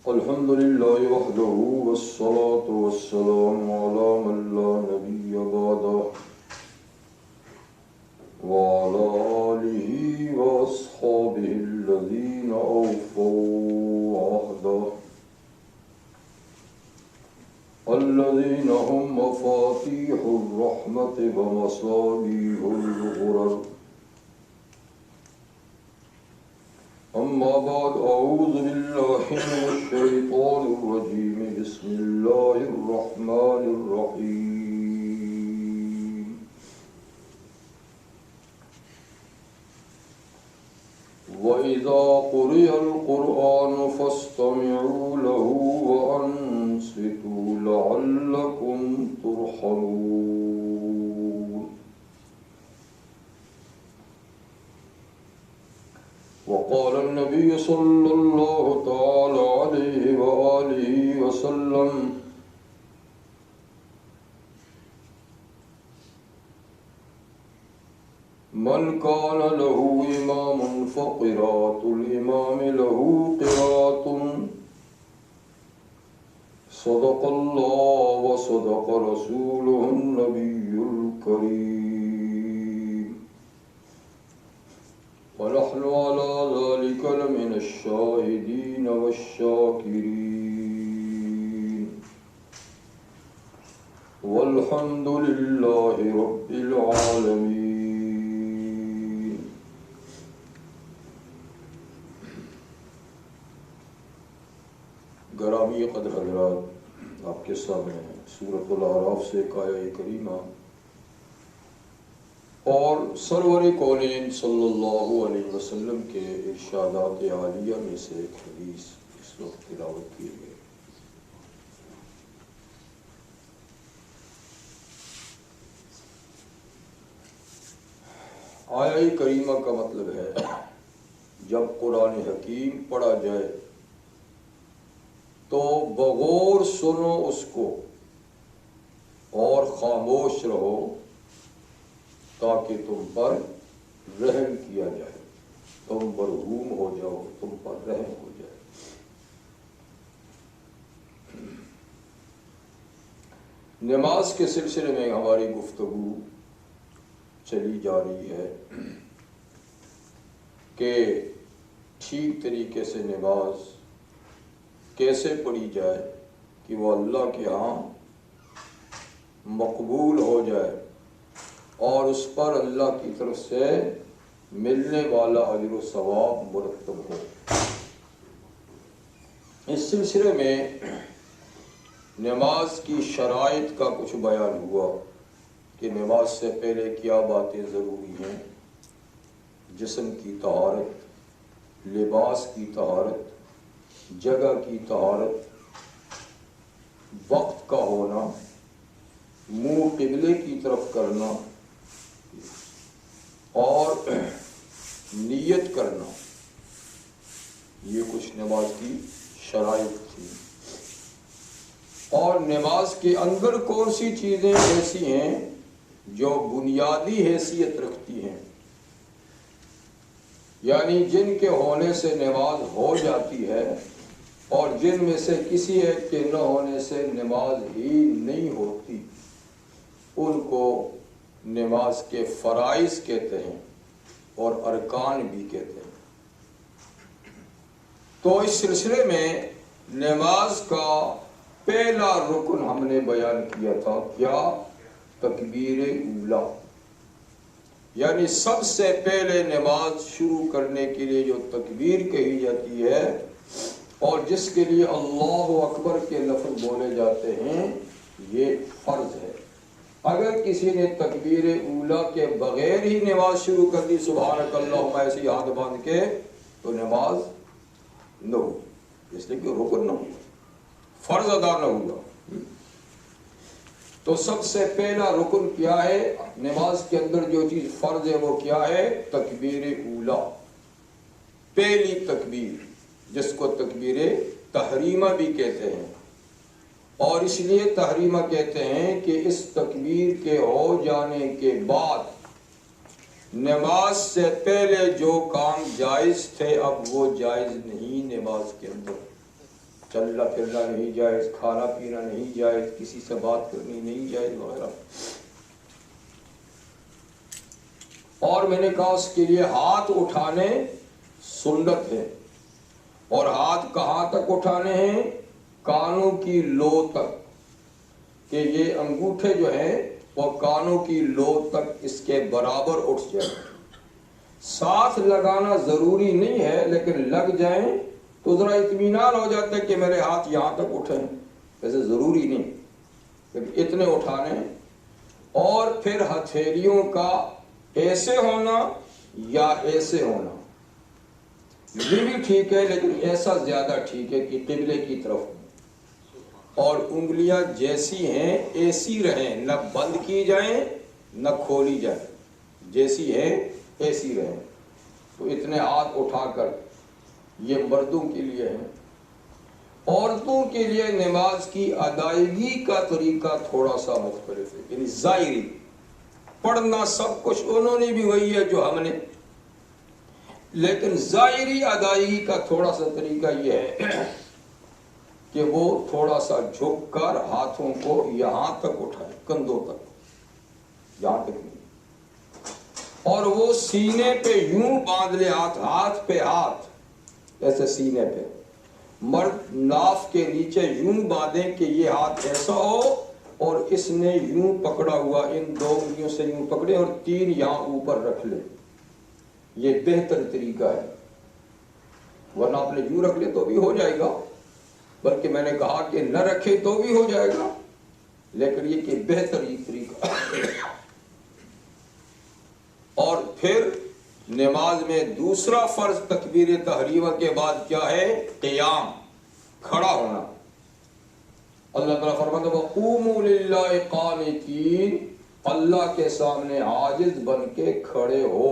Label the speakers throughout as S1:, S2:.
S1: الحمد لله وحده والصلاة والسلام على من لا نبي بعده وعلى آله وأصحابه الذين أوفوا عهده الذين هم مفاتيح الرحمة ومصابيح الغرر. أما بعد، أعوذ بالله من الشيطان الرجيم. بسم الله الرحمن الرحيم. وإذا قرئ القرآن فاستمعوا له وأنصتوا لعلكم ترحمون. وقال النبي صلى الله تعالى عليه وآله وسلم: من كان له إمام فقراءة الإمام له قراءة. صدق الله وصدق رسوله النبي الكريم، ونحن على ذلك لمن الشاهدين والشاكرين، والحمد لله رب العالمين. گرامی قدر حضرات، آپ کے سامنے سورۃ الاعراف سے ایک آیہ کریمہ اور سرور کونین صلی اللہ علیہ وسلم کے ارشادات عالیہ میں سے ایک حدیث اس وقت تلاوت کیے گئے۔ آیہ کریمہ کا مطلب ہے جب قرآن حکیم پڑھا جائے تو بغور سنو اس کو اور خاموش رہو تاکہ تم پر رحم کیا جائے، تم مرحوم ہو جاؤ، تم پر رحم ہو جائے۔ نماز کے سلسلے میں ہماری گفتگو چلی جا رہی ہے کہ ٹھیک طریقے سے نماز کیسے پڑھی جائے کہ وہ اللہ کے ہاں مقبول ہو جائے اور اس پر اللہ کی طرف سے ملنے والا اجر و ثواب مرتب ہو۔ اس سلسلے میں نماز کی شرائط کا کچھ بیان ہوا کہ نماز سے پہلے کیا باتیں ضروری ہیں: جسم کی طہارت، لباس کی طہارت، جگہ کی طہارت، وقت کا ہونا، منہ قبلے کی طرف کرنا اور نیت کرنا۔ یہ کچھ نماز کی شرائط تھی۔ اور نماز کے اندر کون سی چیزیں ایسی ہیں جو بنیادی حیثیت رکھتی ہیں، یعنی جن کے ہونے سے نماز ہو جاتی ہے اور جن میں سے کسی ایک کے نہ ہونے سے نماز ہی نہیں ہوتی، ان کو نماز کے فرائض کہتے ہیں اور ارکان بھی کہتے ہیں۔ تو اس سلسلے میں نماز کا پہلا رکن ہم نے بیان کیا تھا، کیا؟ تکبیر اولیٰ، یعنی سب سے پہلے نماز شروع کرنے کے لیے جو تکبیر کہی جاتی ہے اور جس کے لیے اللہ اکبر کے لفظ بولے جاتے ہیں، یہ فرض ہے۔ اگر کسی نے تکبیر اولیٰ کے بغیر ہی نماز شروع کر دی، سبحانک اللہم ایسے ہاتھ باندھ کے، تو نماز نہ ہو، اس لیے کہ رکن نہ ہوا، فرض ادا نہ ہوا۔ تو سب سے پہلا رکن کیا ہے؟ نماز کے اندر جو چیز فرض ہے وہ کیا ہے؟ تکبیر اولیٰ، پہلی تکبیر، جس کو تکبیر تحریمہ بھی کہتے ہیں۔ اور اس لیے تحریمہ کہتے ہیں کہ اس تکبیر کے ہو جانے کے بعد نماز سے پہلے جو کام جائز تھے اب وہ جائز نہیں نماز کے اندر. چلنا پھرنا نہیں جائز، کھانا پینا نہیں جائز، کسی سے بات کرنی نہیں جائز وغیرہ. اور میں نے کہا اس کے لیے ہاتھ اٹھانے سنت ہے. اور ہاتھ کہاں تک اٹھانے ہیں؟ کانوں کی لو تک، کہ یہ انگوٹھے جو ہیں وہ کانوں کی لو تک اس کے برابر اٹھ جائیں. ساتھ لگانا ضروری نہیں ہے، لیکن لگ جائیں تو ذرا اطمینان ہو جاتا ہے کہ میرے ہاتھ یہاں تک اٹھے ہیں. ویسے ضروری نہیں، لیکن اتنے اٹھانے ہیں. اور پھر ہتھیلیوں کا ایسے ہونا یا ایسے ہونا یہ بھی ٹھیک ہے، لیکن ایسا زیادہ ٹھیک ہے کہ قبلے کی طرف ہو. اور انگلیاں جیسی ہیں ایسی رہیں، نہ بند کی جائیں نہ کھولی جائیں، جیسی ہیں ایسی رہیں. تو اتنے ہاتھ اٹھا کر یہ مردوں کے لیے ہیں. عورتوں کے لیے نماز کی ادائیگی کا طریقہ تھوڑا سا مختلف ہے. یعنی ظاہری پڑھنا سب کچھ انہوں نے بھی وہی ہے جو ہم نے، لیکن ظاہری ادائیگی کا تھوڑا سا طریقہ یہ ہے کہ وہ تھوڑا سا جھک کر ہاتھوں کو یہاں تک اٹھائے، کندھوں تک، یہاں تک نہیں. اور وہ سینے پہ یوں باندھ لے ہاتھ پہ ہاتھ، ایسے سینے پہ. مرد ناف کے نیچے یوں باندھیں کہ یہ ہاتھ ایسا ہو اور اس نے یوں پکڑا ہوا، ان دو انگلیوں سے یوں پکڑے اور تین یہاں اوپر رکھ لے. یہ بہتر طریقہ ہے. ورنہ آپ نے یوں رکھ لے تو بھی ہو جائے گا، بلکہ میں نے کہا کہ نہ رکھے تو بھی ہو جائے گا، لیکن یہ کہ بہتر یہ طریقہ. اور پھر نماز میں دوسرا فرض تکبیر تحریمہ کے بعد کیا ہے؟ قیام، کھڑا ہونا. اللہ تعالیٰ فرماتا ہے وَقُومُوا لِلَّهِ قَانِتِينَ، اللہ کے سامنے عاجز بن کے کھڑے ہو.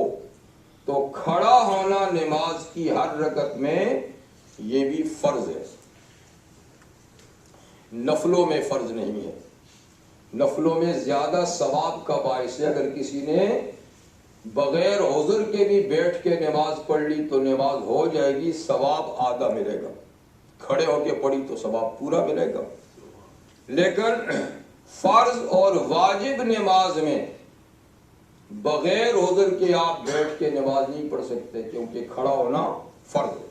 S1: تو کھڑا ہونا نماز کی ہر رکعت میں یہ بھی فرض ہے. نفلوں میں فرض نہیں ہے. نفلوں میں زیادہ ثواب کا باعث ہے. اگر کسی نے بغیر عذر کے بھی بیٹھ کے نماز پڑھ لی تو نماز ہو جائے گی، ثواب آدھا ملے گا. کھڑے ہو کے پڑھی تو ثواب پورا ملے گا. لیکن فرض اور واجب نماز میں بغیر عذر کے آپ بیٹھ کے نماز نہیں پڑھ سکتے، کیونکہ کھڑا ہونا فرض ہے.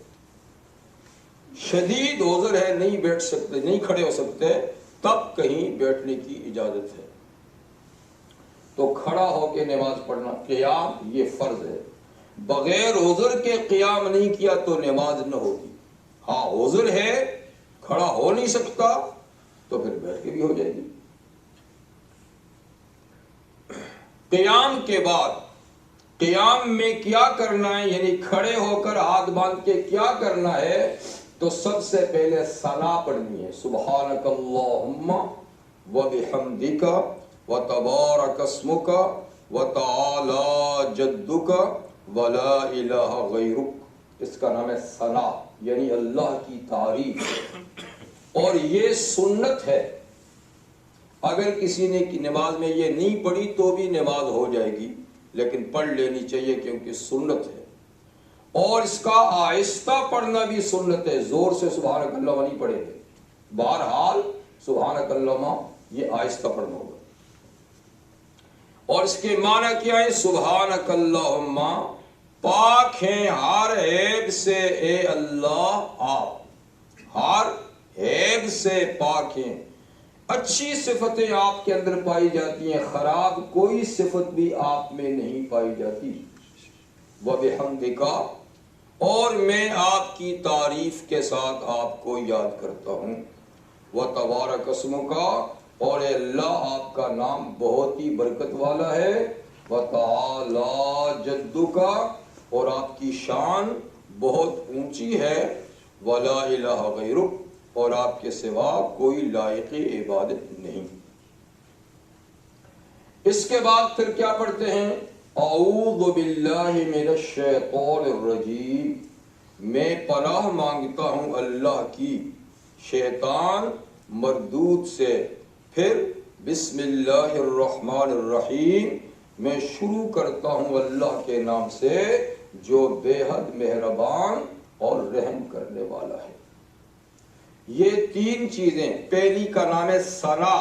S1: شدید عذر ہے، نہیں بیٹھ سکتے، نہیں کھڑے ہو سکتے، تب کہیں بیٹھنے کی اجازت ہے. تو کھڑا ہو کے نماز پڑھنا، قیام یہ فرض ہے. بغیر عذر کے قیام نہیں کیا تو نماز نہ ہوگی. ہاں عذر ہے، کھڑا ہو نہیں سکتا تو پھر بیٹھ کے بھی ہو جائے گی. قیام کے بعد قیام میں کیا کرنا ہے، یعنی کھڑے ہو کر ہاتھ باندھ کے کیا کرنا ہے؟ تو سب سے پہلے ثنا پڑھنی ہے. سبحانک اللہم وبحمدک وتبارک اسمک وتعالی جدک ولا الہ غیرک. اس کا نام ہے ثنا، یعنی اللہ کی تعریف. اور یہ سنت ہے. اگر کسی نے نماز میں یہ نہیں پڑھی تو بھی نماز ہو جائے گی، لیکن پڑھ لینی چاہیے کیونکہ سنت ہے. اور اس کا آہستہ پڑھنا بھی سنت ہے. زور سے سبحانک اللہم نہیں پڑھیں گے. بہرحال سبحانک اللہم یہ آہستہ پڑھنا ہوگا. اور اس کے معنی کیا ہے؟ سبحانک اللہم، پاک ہیں ہر عیب سے اے اللہ آپ، ہر عیب سے پاک ہیں. اچھی صفتیں آپ کے اندر پائی جاتی ہیں، خراب کوئی صفت بھی آپ میں نہیں پائی جاتی. وبحمدک، اور میں آپ کی تعریف کے ساتھ آپ کو یاد کرتا ہوں. وتبارک اسمک، اور اے اللہ آپ کا نام بہت ہی برکت والا ہے. وتعالی جدک، اور آپ کی شان بہت اونچی ہے. ولا الہ غیرک، اور آپ کے سوا کوئی لائق عبادت نہیں. اس کے بعد پھر کیا پڑھتے ہیں؟ اعوذ باللہ من الشیطان الرجیم، میں پناہ مانگتا ہوں اللہ کی شیطان مردود سے. پھر بسم اللہ الرحمن الرحیم، میں شروع کرتا ہوں اللہ کے نام سے جو بے حد مہربان اور رحم کرنے والا ہے۔ یہ تین چیزیں، پہلی کا نام ہے ثنا،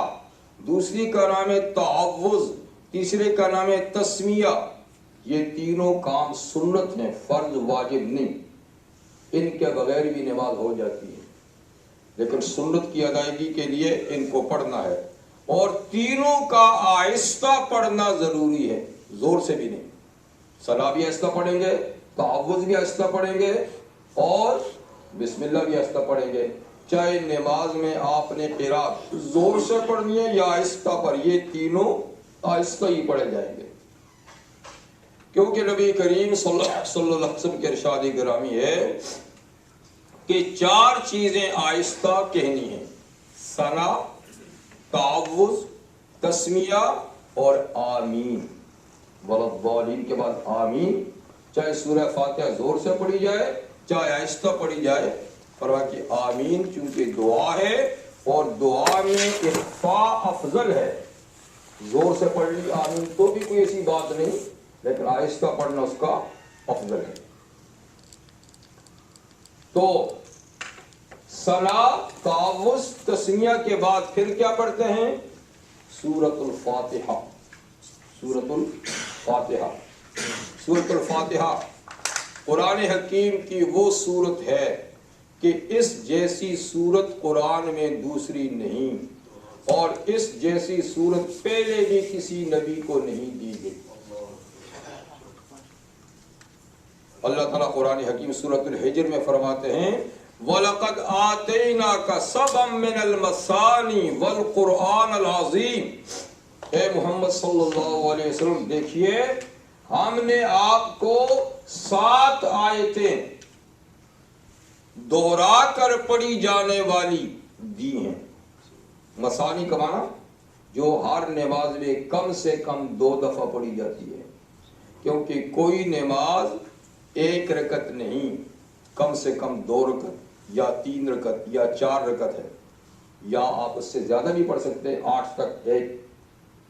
S1: دوسری کا نام ہے تعوذ، تیسرے کا نام ہے تسمیہ۔ یہ تینوں کام سنت ہیں، فرض واجب نہیں۔ ان کے بغیر بھی نماز ہو جاتی ہے، لیکن سنت کی ادائیگی کے لیے ان کو پڑھنا ہے، اور تینوں کا آہستہ پڑھنا ضروری ہے، زور سے بھی نہیں۔ ثنا بھی آہستہ پڑھیں گے، تعوذ بھی آہستہ پڑھیں گے، اور بسم اللہ بھی آہستہ پڑھیں گے۔ چاہے نماز میں آپ نے قرات زور سے پڑھنی ہے یا آہستہ پر، یہ تینوں آہستہ ہی پڑھے جائیں گے، کیونکہ نبی کریم صلی اللہ علیہ وسلم کے ارشاد گرامی ہے کہ چار چیزیں آہستہ کہنی ہیں: ثنا، تعوذ، تسمیہ اور آمین۔ والضالین کے بعد آمین، چاہے سورہ فاتحہ زور سے پڑھی جائے چاہے آہستہ پڑھی جائے، فرمایا کہ آمین چونکہ دعا ہے اور دعا میں اخفاء افضل ہے۔ زور سے پڑھ لی آمین تو بھی کوئی ایسی بات نہیں، لیکن آہستہ پڑھنا اس کا افضل ہے۔ تو ثنا، تعوذ، تسمیہ کے بعد پھر کیا پڑھتے ہیں؟ سورۃ الفاتحہ۔ سورۃ الفاتحہ، سورۃ الفاتحہ قرآن حکیم کی وہ سورت ہے کہ اس جیسی سورت قرآن میں دوسری نہیں، اور اس جیسی سورت پہلے بھی کسی نبی کو نہیں دی گئی۔ اللہ تعالیٰ قرآن حکیم سورۃ الحجر میں فرماتے ہیں وَلَقَدْ آتَيْنَاكَ سَبْعًا مِّنَ الْمَثَانِي وَالْقُرْآنَ الْعَظِيمِ۔ اے محمد صلی اللہ علیہ وسلم دیکھیے، ہم نے آپ کو 7 آیتیں دوہرا کر پڑھی جانے والی دی ہیں۔ مثانی کا معنی جو ہر نماز میں کم سے کم 2 دفعہ پڑھی جاتی ہے، کیونکہ کوئی نماز 1 رکعت نہیں، کم سے کم 2 رکعت یا 3 رکعت یا 4 رکعت ہے، یا آپ اس سے زیادہ بھی پڑھ سکتے ہیں 8 تک ایک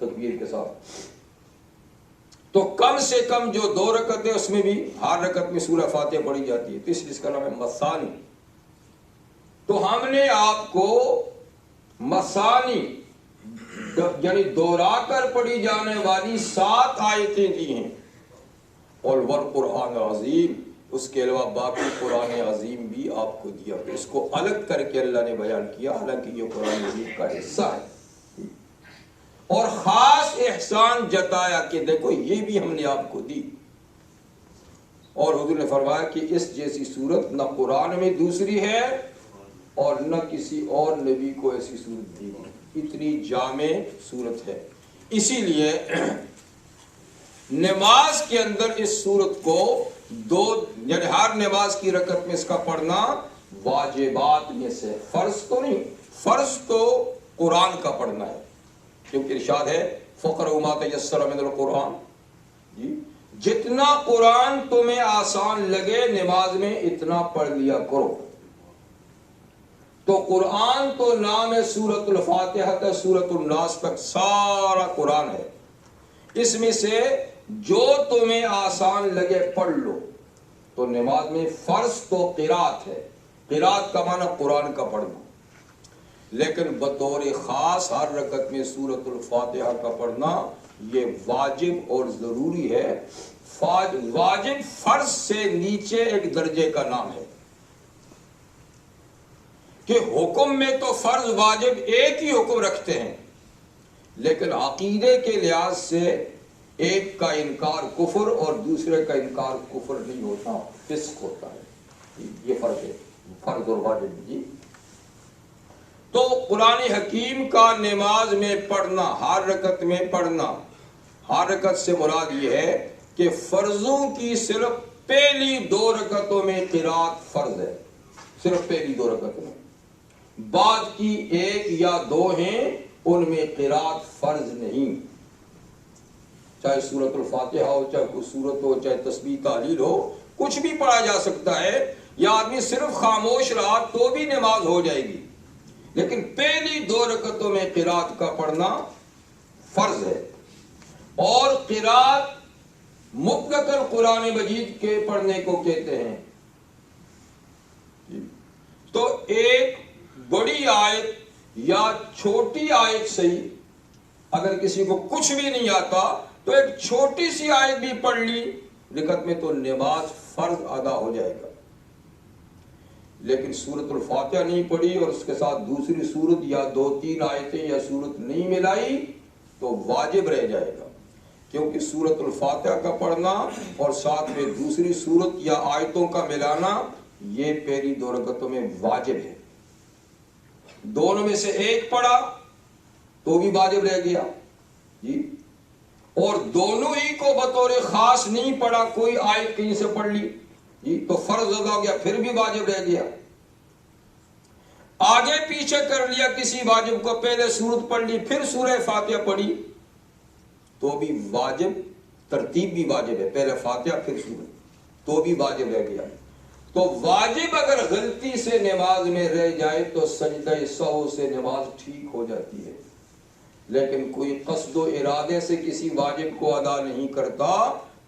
S1: تکبیر کے ساتھ۔ تو کم سے کم جو 2 رکعت ہے اس میں بھی ہر رکعت میں سورہ فاتحہ پڑھی جاتی ہے، تو اس لیے اس کا نام ہے مثانی۔ تو ہم نے آپ کو مثانی یعنی دوہرا کر پڑھی جانے والی 7 آیتیں دی ہیں، اور والقرآن العظیم، اس کے علاوہ باقی قرآن عظیم بھی آپ کو دیا۔ اس کو الگ کر کے اللہ نے بیان کیا، حالانکہ یہ قرآن عظیم کا حصہ ہے، اور خاص احسان جتایا کہ دیکھو یہ بھی ہم نے آپ کو دی۔ اور حضور نے فرمایا کہ اس جیسی صورت نہ قرآن میں دوسری ہے اور نہ کسی اور نبی کو ایسی صورت دی گئی، اتنی جامع صورت ہے۔ اسی لیے نماز کے اندر اس صورت کو 2 یعنی ہر نماز کی رکعت میں اس کا پڑھنا واجبات میں سے، فرض تو نہیں، فرض تو قرآن کا پڑھنا ہے، کیونکہ ارشاد ہے فَقْرَؤْا مَا تَيَسَّرَ مِنَ الْقُرْآنِ، جی جتنا قرآن تمہیں آسان لگے نماز میں اتنا پڑھ لیا کرو۔ تو قرآن تو نام ہے سورۃ الفاتحہ تک سورۃ الناس تک سارا قرآن ہے، اس میں سے جو تمہیں آسان لگے پڑھ لو۔ تو نماز میں فرض تو قرات ہے، قرات کا معنی قرآن کا پڑھنا، لیکن بطور خاص ہر رکعت میں سورۃ الفاتحہ کا پڑھنا یہ واجب اور ضروری ہے۔ واجب فرض سے نیچے ایک درجے کا نام ہے، کہ حکم میں تو فرض واجب ایک ہی حکم رکھتے ہیں، لیکن عقیدے کے لحاظ سے ایک کا انکار کفر اور دوسرے کا انکار کفر نہیں ہوتا، فسق ہوتا ہے۔ یہ فرق ہے فرض اور واجب جی۔ تو قرآن حکیم کا نماز میں پڑھنا، ہر رکعت میں پڑھنا، ہر رکعت سے مراد یہ ہے کہ فرضوں کی صرف پہلی 2 رکعتوں میں قرات فرض ہے، صرف پہلی 2 رکعتوں میں، بعد کی 1 یا 2 ہیں ان میں قرات فرض نہیں، چاہے سورۃ الفاتحہ ہو، چاہے کوئی سورت ہو، چاہے تسبیح تحلیل ہو، کچھ بھی پڑھا جا سکتا ہے، یا آدمی صرف خاموش رہا تو بھی نماز ہو جائے گی، لیکن پہلی 2 رکعتوں میں قرات کا پڑھنا فرض ہے۔ اور قرات مطلقاً قرآن مجید کے پڑھنے کو کہتے ہیں. تو ایک بڑی آیت یا چھوٹی آیت صحیح، اگر کسی کو کچھ بھی نہیں آتا تو ایک چھوٹی سی آیت بھی پڑھ لی رکعت میں تو نماز فرض ادا ہو جائے گا. لیکن سورۃ الفاتحہ نہیں پڑھی اور اس کے ساتھ دوسری سورت یا 2-3 آیتیں یا سورت نہیں ملائی تو واجب رہ جائے گا، کیونکہ سورۃ الفاتحہ کا پڑھنا اور ساتھ میں دوسری سورت یا آیتوں کا ملانا یہ پہلی 2 رکعتوں میں واجب ہے. دونوں میں سے ایک پڑھا تو بھی واجب رہ گیا جی، اور دونوں ہی کو بطور خاص نہیں پڑھا، کوئی آیت کہیں سے پڑھ لی جی تو فرض ادا ہو گیا، پھر بھی واجب رہ گیا. آگے پیچھے کر لیا کسی واجب کو، پہلے سورت پڑھ لی پھر سورہ فاتحہ پڑھی تو بھی واجب، ترتیب بھی واجب ہے، پہلے فاتحہ پھر سورت، تو بھی واجب رہ گیا. تو واجب اگر غلطی سے نماز میں رہ جائے تو سجدہ سہو سے نماز ٹھیک ہو جاتی ہے. لیکن کوئی قصد و ارادے سے کسی واجب کو ادا نہیں کرتا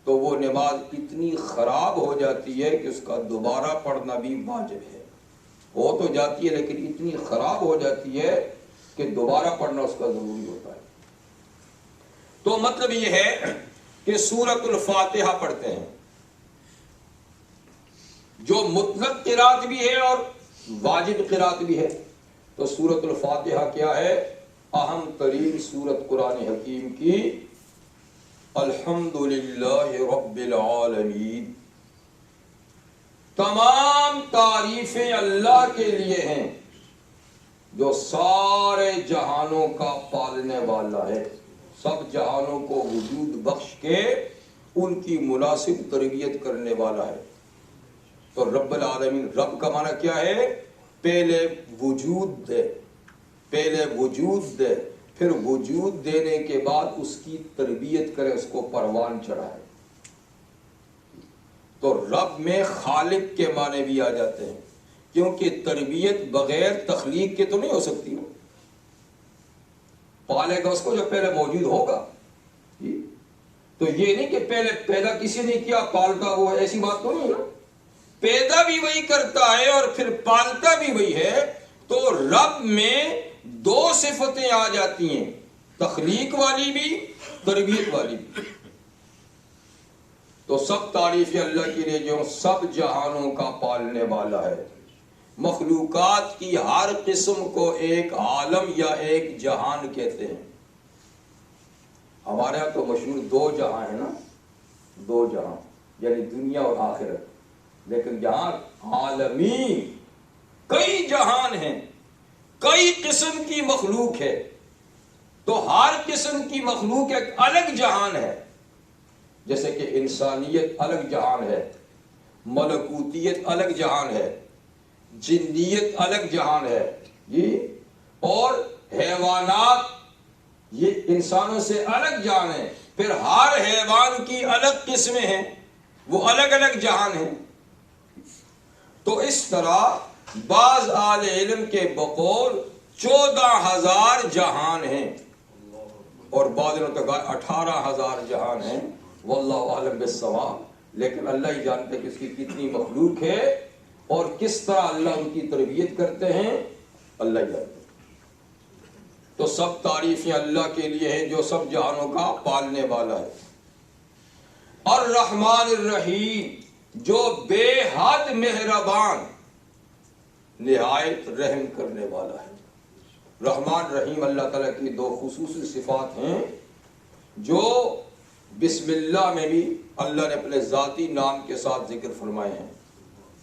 S1: تو وہ نماز اتنی خراب ہو جاتی ہے کہ اس کا دوبارہ پڑھنا بھی واجب ہے. ہو تو جاتی ہے لیکن اتنی خراب ہو جاتی ہے کہ دوبارہ پڑھنا اس کا ضروری ہوتا ہے. تو مطلب یہ ہے کہ سورۃ الفاتحہ پڑھتے ہیں جو مطلق قرات بھی ہے اور واجب قرات بھی ہے. تو سورۃ الفاتحہ کیا ہے؟ اہم ترین سورت قرآن حکیم کی. الحمدللہ رب العالمین، تمام تعریفیں اللہ کے لیے ہیں جو سارے جہانوں کا پالنے والا ہے، سب جہانوں کو وجود بخش کے ان کی مناسب تربیت کرنے والا ہے. تو رب العالمین، رب کا معنی کیا ہے؟ پہلے وجود دے، پہلے وجود دے، پھر وجود دینے کے بعد اس کی تربیت کرے، اس کو پروان چڑھائے. تو رب میں خالق کے معنی بھی آ جاتے ہیں، کیونکہ تربیت بغیر تخلیق کے تو نہیں ہو سکتی. پالے گا اس کو جو پہلے موجود ہوگا. تو یہ نہیں کہ پہلے پیدا کسی نے کیا پالتا وہ، ایسی بات تو نہیں ہے نا. پیدا بھی وہی کرتا ہے اور پھر پالتا بھی وہی ہے. تو رب میں 2 صفتیں آ جاتی ہیں، تخلیق والی بھی، تربیت والی بھی. تو سب تعریفیں اللہ کے لیے جو سب جہانوں کا پالنے والا ہے. مخلوقات کی ہر قسم کو ایک عالم یا ایک جہان کہتے ہیں. ہمارے یہاں تو مشہور 2 جہاں ہیں نا، 2 جہاں یعنی دنیا اور آخرت. لیکن یہاں عالمی کئی جہان ہیں، کئی قسم کی مخلوق ہے. تو ہر قسم کی مخلوق ایک الگ جہان ہے. جیسے کہ انسانیت الگ جہان ہے، ملکوتیت الگ جہان ہے، جنیت الگ جہان ہے جی، اور حیوانات یہ انسانوں سے الگ جہان ہے. پھر ہر حیوان کی الگ قسمیں ہیں، وہ الگ الگ جہان ہیں. تو اس طرح بعض اہل علم کے بقول 14,000 جہان ہیں اور بعض نے تو کہا 18,000 جہان ہیں. واللہ اعلم بالصواب. لیکن اللہ ہی جانتے کہ اس کی کتنی مخلوق ہے اور کس طرح اللہ ان کی تربیت کرتے ہیں، اللہ ہی جانتے. تو سب تعریفیں اللہ کے لیے ہیں جو سب جہانوں کا پالنے والا ہے. الرحمن الرحیم، جو بے حد مہربان، نہایت رحم کرنے والا ہے. رحمان رحیم اللہ تعالیٰ کی 2 خصوصی صفات ہیں جو بسم اللہ میں بھی اللہ نے اپنے ذاتی نام کے ساتھ ذکر فرمائے ہیں.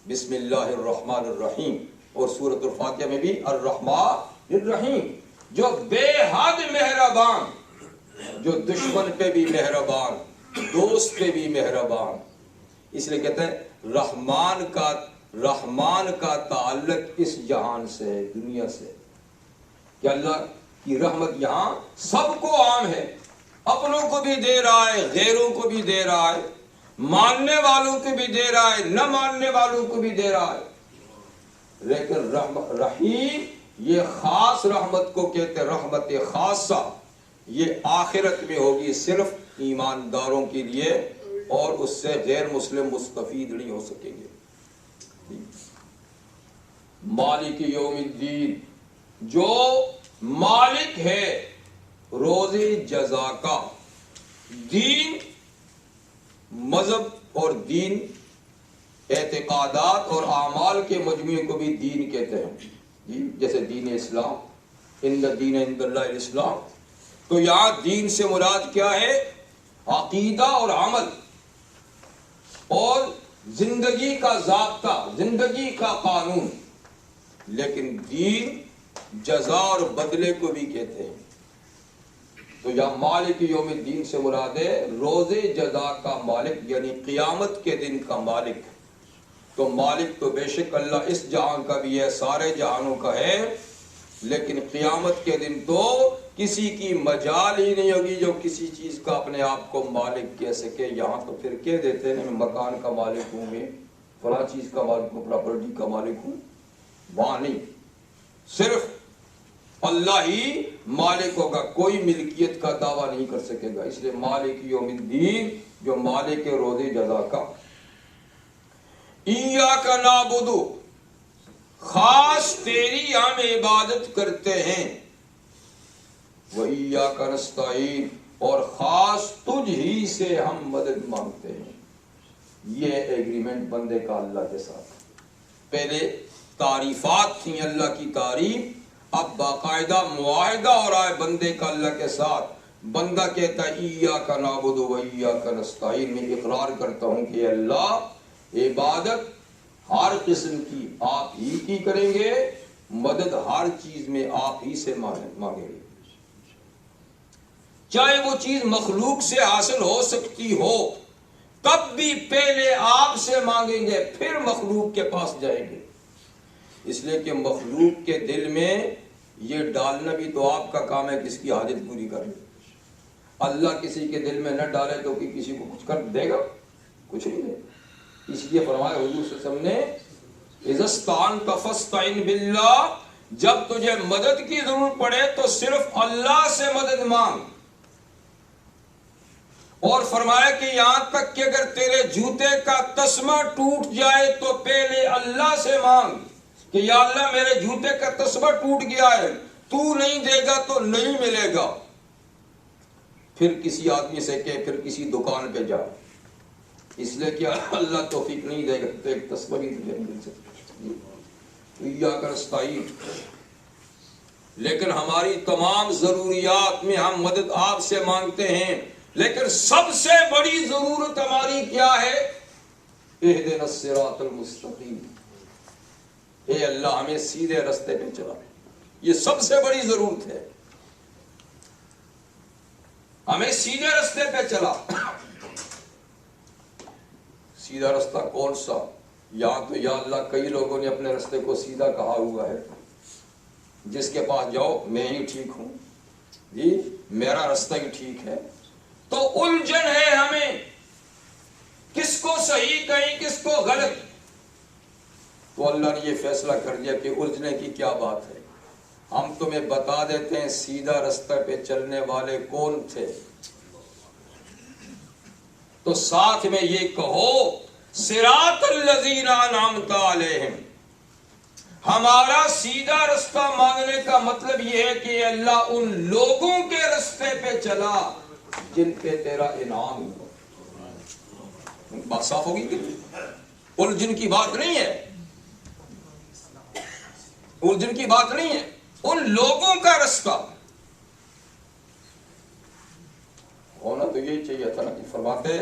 S1: بسم اللہ الرحمن الرحیم. اور سورۃ الفاتحہ میں بھی الرحمن الرحیم، جو بے حد مہربان، جو دشمن پہ بھی مہربان، دوست پہ بھی مہربان. اس لیے کہتے ہیں رحمان کا تعلق اس جہان سے ہے، دنیا سے، کہ اللہ کی رحمت یہاں سب کو عام ہے. اپنوں کو بھی دے رہا ہے، غیروں کو بھی دے رہا ہے، ماننے والوں کو بھی دے رہا ہے، نہ ماننے والوں کو بھی دے رہا ہے. لیکن رحیم یہ خاص رحمت کو کہتے ہیں، رحمت خاصہ. یہ آخرت میں ہوگی، صرف ایمانداروں کے لیے، اور اس سے غیر مسلم مستفید نہیں ہو سکیں گے۔ مالک یوم الدین، جو مالک ہے روز جزا کا۔ دین مذہب اور دین اعتقادات اور اعمال کے مجموعے کو بھی دین کہتے ہیں، جیسے دین اسلام، ان الدین عند اللہ الاسلام۔ تو یہاں دین سے مراد کیا ہے؟ عقیدہ اور عمل اور زندگی کا ضابطہ، زندگی کا قانون۔ لیکن دین جزا اور بدلے کو بھی کہتے ہیں۔ تو یہاں مالک یوم الدین سے مراد ہے روز جزا کا مالک، یعنی قیامت کے دن کا مالک۔ تو مالک تو بے شک اللہ اس جہان کا بھی ہے، سارے جہانوں کا ہے، لیکن قیامت کے دن تو کسی کی مجال ہی نہیں ہوگی جو کسی چیز کا اپنے آپ کو مالک کہہ سکے۔ یہاں تو پھر کہہ دیتے ہیں میں مکان کا مالک ہوں، میں فلاں چیز کا مالک ہوں، پراپرٹی کا مالک ہوں۔ وہاں نہیں، صرف اللہ ہی مالک ہوگا، کوئی ملکیت کا دعویٰ نہیں کر سکے گا۔ اس لیے مالک یوم الدین، جو مالک ہے روز جزا کا۔ ایاک نعبد، خاص تیری ہم عبادت کرتے ہیں، وَإِيَّاكَ نَسْتَعِينُ، اور خاص تجھ ہی سے ہم مدد مانگتے ہیں۔ یہ ایگریمنٹ بندے کا اللہ کے ساتھ۔ پہلے تعریفات تھیں اللہ کی تعریف، اب باقاعدہ معاہدہ ہو رہا ہے بندے کا اللہ کے ساتھ۔ بندہ کہتا ہے ایاک نعبد وایاک نستعین، میں اقرار کرتا ہوں کہ اللہ عبادت ہر قسم کی آپ ہی کی کریں گے، مدد ہر چیز میں آپ ہی سے مانگیں گے، چاہے وہ چیز مخلوق سے حاصل ہو سکتی ہو، تب بھی پہلے آپ سے مانگیں گے پھر مخلوق کے پاس جائیں گے۔ اس لیے کہ مخلوق کے دل میں یہ ڈالنا بھی تو آپ کا کام ہے، کس کی حاجت پوری کرنا۔ اللہ کسی کے دل میں نہ ڈالے تو کہ کسی کو کچھ کر دے گا؟ کچھ نہیں دے گا۔ اس لیے فرمایا حضور صلی اللہ علیہ وسلم نے اذا استعنت فاستعن باللہ، جب تجھے مدد کی ضرورت پڑے تو صرف اللہ سے مدد مانگ۔ اور فرمایا کہ یہاں تک کہ اگر تیرے جوتے کا تسمہ ٹوٹ جائے تو پہلے اللہ سے مانگ کہ یا اللہ میرے جوتے کا تسمہ ٹوٹ گیا ہے، تو نہیں دے گا تو نہیں ملے گا۔ پھر کسی آدمی سے کہ پھر کسی دکان پہ جا، اس لیے کہ اللہ توفیق نہیں دے گا تو ایک تسمہ بھی تجھے مل سکتا۔ ایاک نستعین، لیکن ہماری تمام ضروریات میں ہم مدد آپ سے مانگتے ہیں، لیکن سب سے بڑی ضرورت ہماری کیا ہے؟ اہدنا الصراط المستقیم، اے اللہ ہمیں سیدھے رستے پہ چلا، یہ سب سے بڑی ضرورت ہے، ہمیں سیدھے رستے پہ چلا۔ سیدھا رستہ کون سا؟ یہاں تو یا اللہ کئی لوگوں نے اپنے رستے کو سیدھا کہا ہوا ہے، جس کے پاس جاؤ میں ہی ٹھیک ہوں جی، میرا رستہ ہی ٹھیک ہے۔ تو الجھن ہے ہمیں، کس کو صحیح کہیں کس کو غلط۔ تو اللہ نے یہ فیصلہ کر دیا کہ الجھنے کی کیا بات ہے، ہم تمہیں بتا دیتے ہیں سیدھا رستہ پہ چلنے والے کون تھے۔ تو ساتھ میں یہ کہو صراط الذین انعمت علیہم، ہمارا سیدھا رستہ مانگنے کا مطلب یہ ہے کہ اللہ ان لوگوں کے رستے پہ چلا جن پہ تیرا انعام ہو۔ بات صاف ہوگی کہ الجھن کی بات نہیں ہے، الجھن کی بات نہیں ہے، ان لوگوں کا رستہ ہونا تو یہی چاہیے تھا نا کہ فرماتے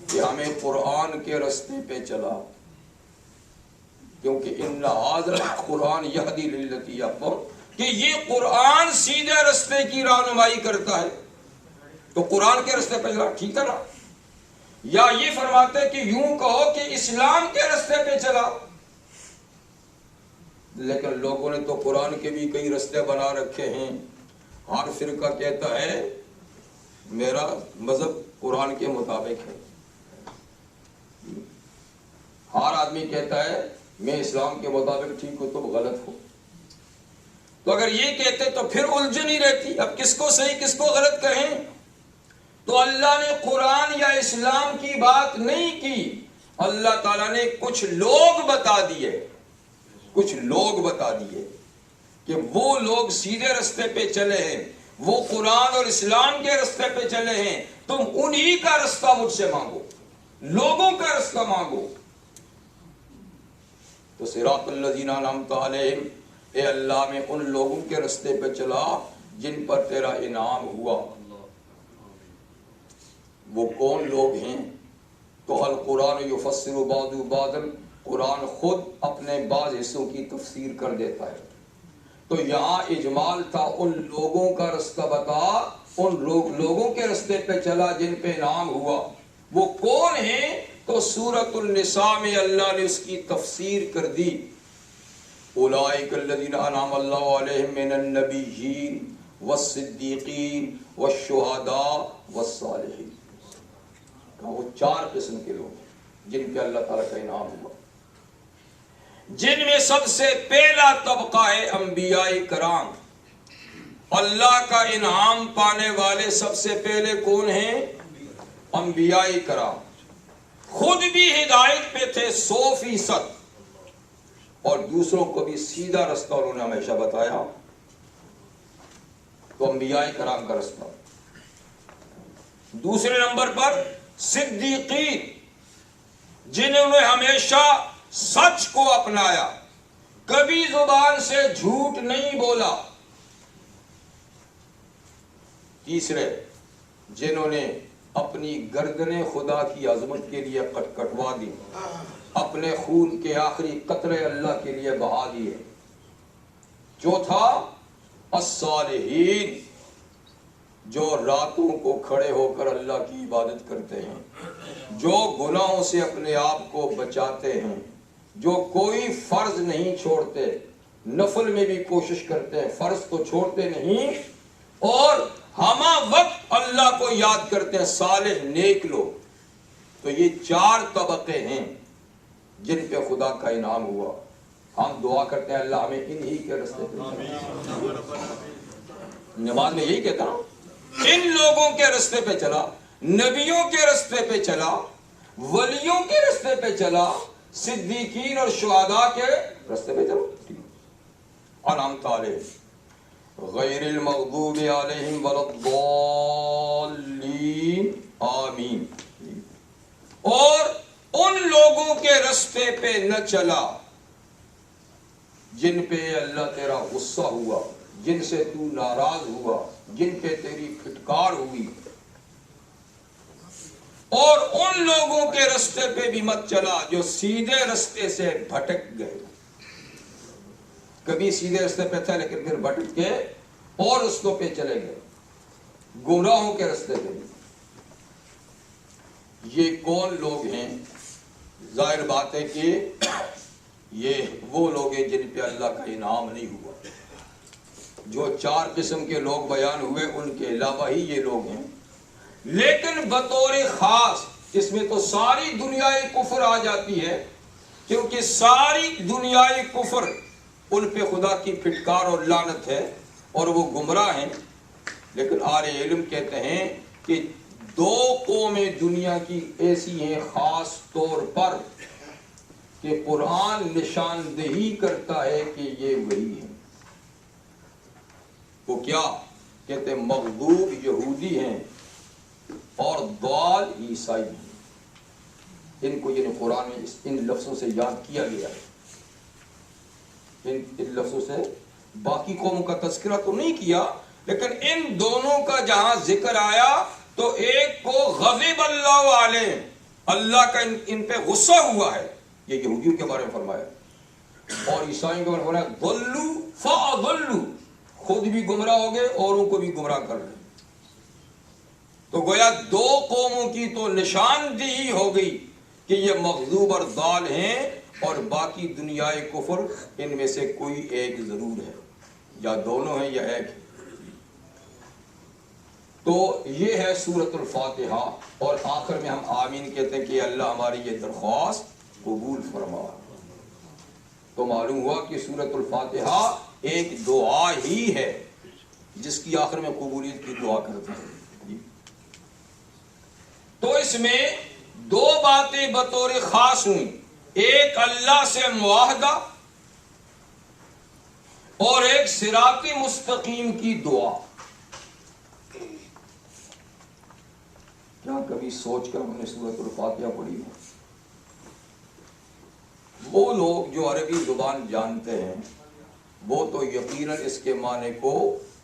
S1: کہ ہمیں قرآن کے رستے پہ چلا، کیونکہ ان ھذا قرآن یہدی للتی اقوم، کہ یہ قرآن سیدھے رستے کی رہنمائی کرتا ہے، تو قرآن کے رستے پہ چلا، ٹھیک تھا نا۔ یا یہ فرماتے کہ یوں کہو کہ اسلام کے رستے پہ چلا، لیکن لوگوں نے تو قرآن کے بھی کئی رستے بنا رکھے ہیں، ہر فرقہ کہتا ہے میرا مذہب قرآن کے مطابق ہے، ہر آدمی کہتا ہے میں اسلام کے مطابق ٹھیک ہوں تم غلط ہو۔ تو اگر یہ کہتے تو پھر الجھن ہی رہتی، اب کس کو صحیح کس کو غلط کہیں۔ تو اللہ نے قرآن یا اسلام کی بات نہیں کی، اللہ تعالیٰ نے کچھ لوگ بتا دیے، کچھ لوگ بتا دیے کہ وہ لوگ سیدھے رستے پہ چلے ہیں، وہ قرآن اور اسلام کے رستے پہ چلے ہیں، تم انہی کا رستہ مجھ سے مانگو، لوگوں کا رستہ مانگو۔ تو صراط الذین انعمت علیہم، اے اللہ میں ان لوگوں کے رستے پہ چلا جن پر تیرا انعام ہوا۔ وہ کون لوگ ہیں؟ تو القرآن یفسر بعضہ بعضا، قرآن خود اپنے بعض حصوں کی تفسیر کر دیتا ہے۔ تو یہاں اجمال تھا، ان لوگوں کا رستہ بتا، ان لوگوں کے رستے پہ چلا جن پہ انعام ہوا۔ وہ کون ہیں؟ تو سورۃ النساء میں اللہ نے اس کی تفسیر کر دی، اولئک الذین انعم اللہ علیہم من النبیین والصدیقین والشہداء والصالحین۔ وہ 4 قسم کے لوگ ہیں جن پہ اللہ تعالیٰ کا انعام ہوا، جن میں سب سے پہلا طبقہ ہے انبیاء کرام۔ اللہ کا انعام پانے والے سب سے پہلے کون ہیں؟ انبیاء کرام۔ خود بھی ہدایت پہ تھے 100%، اور دوسروں کو بھی سیدھا رستہ انہوں نے ہمیشہ بتایا۔ تو انبیاء کرام کا رستہ۔ دوسرے نمبر پر صدیقین، جنہوں نے ہمیشہ سچ کو اپنایا، کبھی زبان سے جھوٹ نہیں بولا۔ تیسرے، جنہوں نے اپنی گردنیں خدا کی عظمت کے لیے کٹوا دی، اپنے خون کے آخری قطرے اللہ کے لیے بہا دیے۔ چوتھا، الصالحین، جو راتوں کو کھڑے ہو کر اللہ کی عبادت کرتے ہیں، جو گناہوں سے اپنے آپ کو بچاتے ہیں، جو کوئی فرض نہیں چھوڑتے، نفل میں بھی کوشش کرتے ہیں، فرض تو چھوڑتے نہیں، اور ہمہ وقت اللہ کو یاد کرتے ہیں، صالح نیک لوگ۔ تو یہ 4 طبقے ہیں جن پہ خدا کا انعام ہوا۔ ہم دعا کرتے ہیں اللہ ہمیں انہی کے رستے پہ، نماز میں یہی کہتا ہوں، ان لوگوں کے رستے پہ چلا، نبیوں کے رستے پہ چلا، ولیوں کے رستے پہ چلا، صدیقین اور شہداء کے رستے پہ چلا۔ انعمت علیہم غیر المغضوب علیہم ولا الضالین، آمین۔ اور ان لوگوں کے رستے پہ نہ چلا جن پہ اللہ تیرا غصہ ہوا، جن سے تو ناراض ہوا، جن پہ تیری پھٹکار ہوئی، اور ان لوگوں کے رستے پہ بھی مت چلا جو سیدھے رستے سے بھٹک گئے۔ کبھی سیدھے رستے پہ تھا لیکن پھر بھٹک کے اور رستوں پہ چلے گئے، گمراہوں کے رستے پہ بھی۔ یہ کون لوگ ہیں؟ ظاہر بات ہے کہ یہ وہ لوگ ہیں جن پہ اللہ کا انعام نہیں ہوا۔ جو 4 قسم کے لوگ بیان ہوئے ان کے علاوہ ہی یہ لوگ ہیں، لیکن بطور خاص اس میں تو ساری دنیائے کفر آ جاتی ہے، کیونکہ ساری دنیائے کفر ان پہ خدا کی پھٹکار اور لعنت ہے اور وہ گمراہ ہیں۔ لیکن اہل علم کہتے ہیں کہ 2 قومیں دنیا کی ایسی ہیں خاص طور پر کہ قرآن نشاندہی کرتا ہے کہ یہ وہی ہیں۔ وہ کیا کہتے ہیں؟ مغضوب یہودی ہیں اور ضال عیسائی ہیں۔ ان کو یعنی قرآن میں ان لفظوں سے یاد کیا گیا ہے، ان لفظوں سے۔ باقی قوموں کا تذکرہ تو نہیں کیا، لیکن ان دونوں کا جہاں ذکر آیا تو ایک کو غضب اللہ علیہ، اللہ کا ان پہ غصہ ہوا ہے، یہ یہودیوں کے بارے میں فرمایا، اور عیسائیوں کے بارے میں فرمایا ضلوا فاضلوا، خود بھی گمراہ ہو گئے اوروں کو بھی گمراہ کر رہے۔ تو گویا 2 قوموں کی تو نشاندہی ہو گئی کہ یہ مغضوب اور ضال ہیں، اور باقی دنیائے کفر ان میں سے کوئی ایک ضرور ہے، یا دونوں ہیں یا ایک ہے۔ تو یہ ہے سورۃ الفاتحہ، اور آخر میں ہم آمین کہتے ہیں کہ اللہ ہماری یہ درخواست قبول فرما۔ تو معلوم ہوا کہ سورۃ الفاتحہ ایک دعا ہی ہے جس کی آخر میں قبولیت کی دعا کرتے ہیں۔ تو اس میں دو باتیں بطور خاص ہوئی، ایک اللہ سے معاہدہ اور ایک صراط مستقیم کی دعا۔ کیا کبھی سوچ کر ہم نے سورۃ الفاتحہ پڑھی ہے؟ وہ لوگ جو عربی زبان جانتے ہیں وہ تو یقیناً اس کے معنی کو